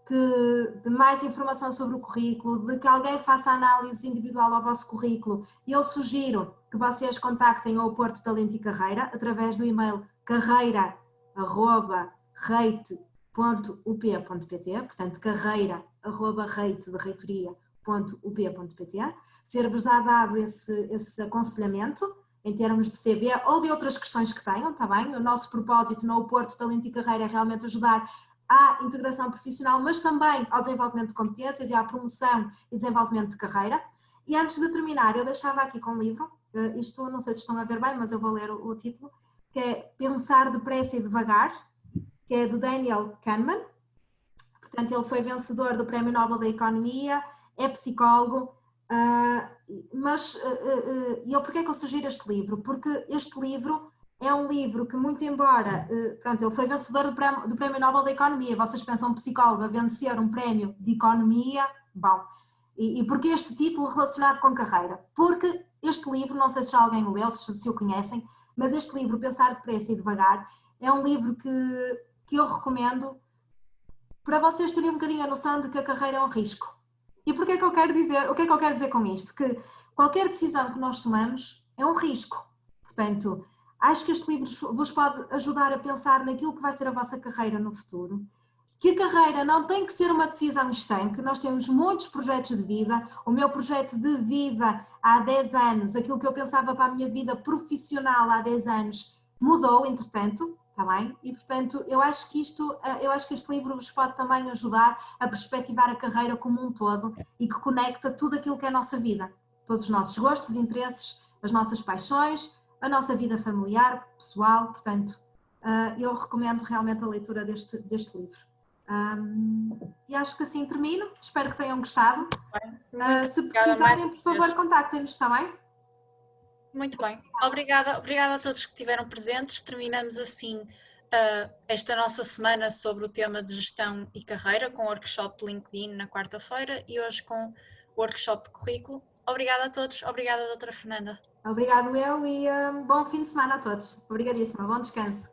de mais informação sobre o currículo, de que alguém faça análise individual ao vosso currículo, eu sugiro que vocês contactem o Porto Talento e Carreira através do e-mail carreira@rate.up.pt, portanto carreira@rate.up.pt. Ser-vos-á dado esse aconselhamento em termos de CV ou de outras questões que tenham, está bem? O nosso propósito no Porto Talento e Carreira é realmente ajudar à integração profissional, mas também ao desenvolvimento de competências e à promoção e desenvolvimento de carreira. E antes de terminar, eu deixava aqui com um livro, isto não sei se estão a ver bem, mas eu vou ler o título, que é Pensar Depressa e Devagar, que é do Daniel Kahneman. Portanto, ele foi vencedor do Prémio Nobel da Economia, é psicólogo, mas porquê é que eu sugiro este livro? Porque este livro é um livro que, muito embora, pronto, ele foi vencedor do Prémio Nobel da Economia, vocês pensam psicólogo a vencer um prémio de economia, bom, e porquê este título relacionado com carreira? Porque este livro, não sei se já alguém o leu, se o conhecem, mas este livro, Pensar Depressa e Devagar, é um livro que eu recomendo para vocês terem um bocadinho a noção de que a carreira é um risco. E porquê é que eu quero dizer, o que é que eu quero dizer com isto? Que qualquer decisão que nós tomamos é um risco. Portanto, acho que este livro vos pode ajudar a pensar naquilo que vai ser a vossa carreira no futuro. Que a carreira não tem que ser uma decisão estanque, nós temos muitos projetos de vida. O meu projeto de vida há 10 anos, aquilo que eu pensava para a minha vida profissional há 10 anos, mudou, entretanto, está bem? E, portanto, eu acho que este livro vos pode também ajudar a perspectivar a carreira como um todo e que conecta tudo aquilo que é a nossa vida. Todos os nossos gostos, interesses, as nossas paixões, a nossa vida familiar, pessoal, portanto, eu recomendo realmente a leitura deste livro. E acho que assim termino, espero que tenham gostado. Se precisarem, por favor, contactem-nos, está bem? Muito bem, obrigada a todos que estiveram presentes. Terminamos assim esta nossa semana sobre o tema de gestão e carreira com o workshop de LinkedIn na quarta-feira e hoje com o workshop de currículo. Obrigada a todos, obrigada doutora Fernanda. Obrigado eu e bom fim de semana a todos. Obrigadíssima, bom descanso.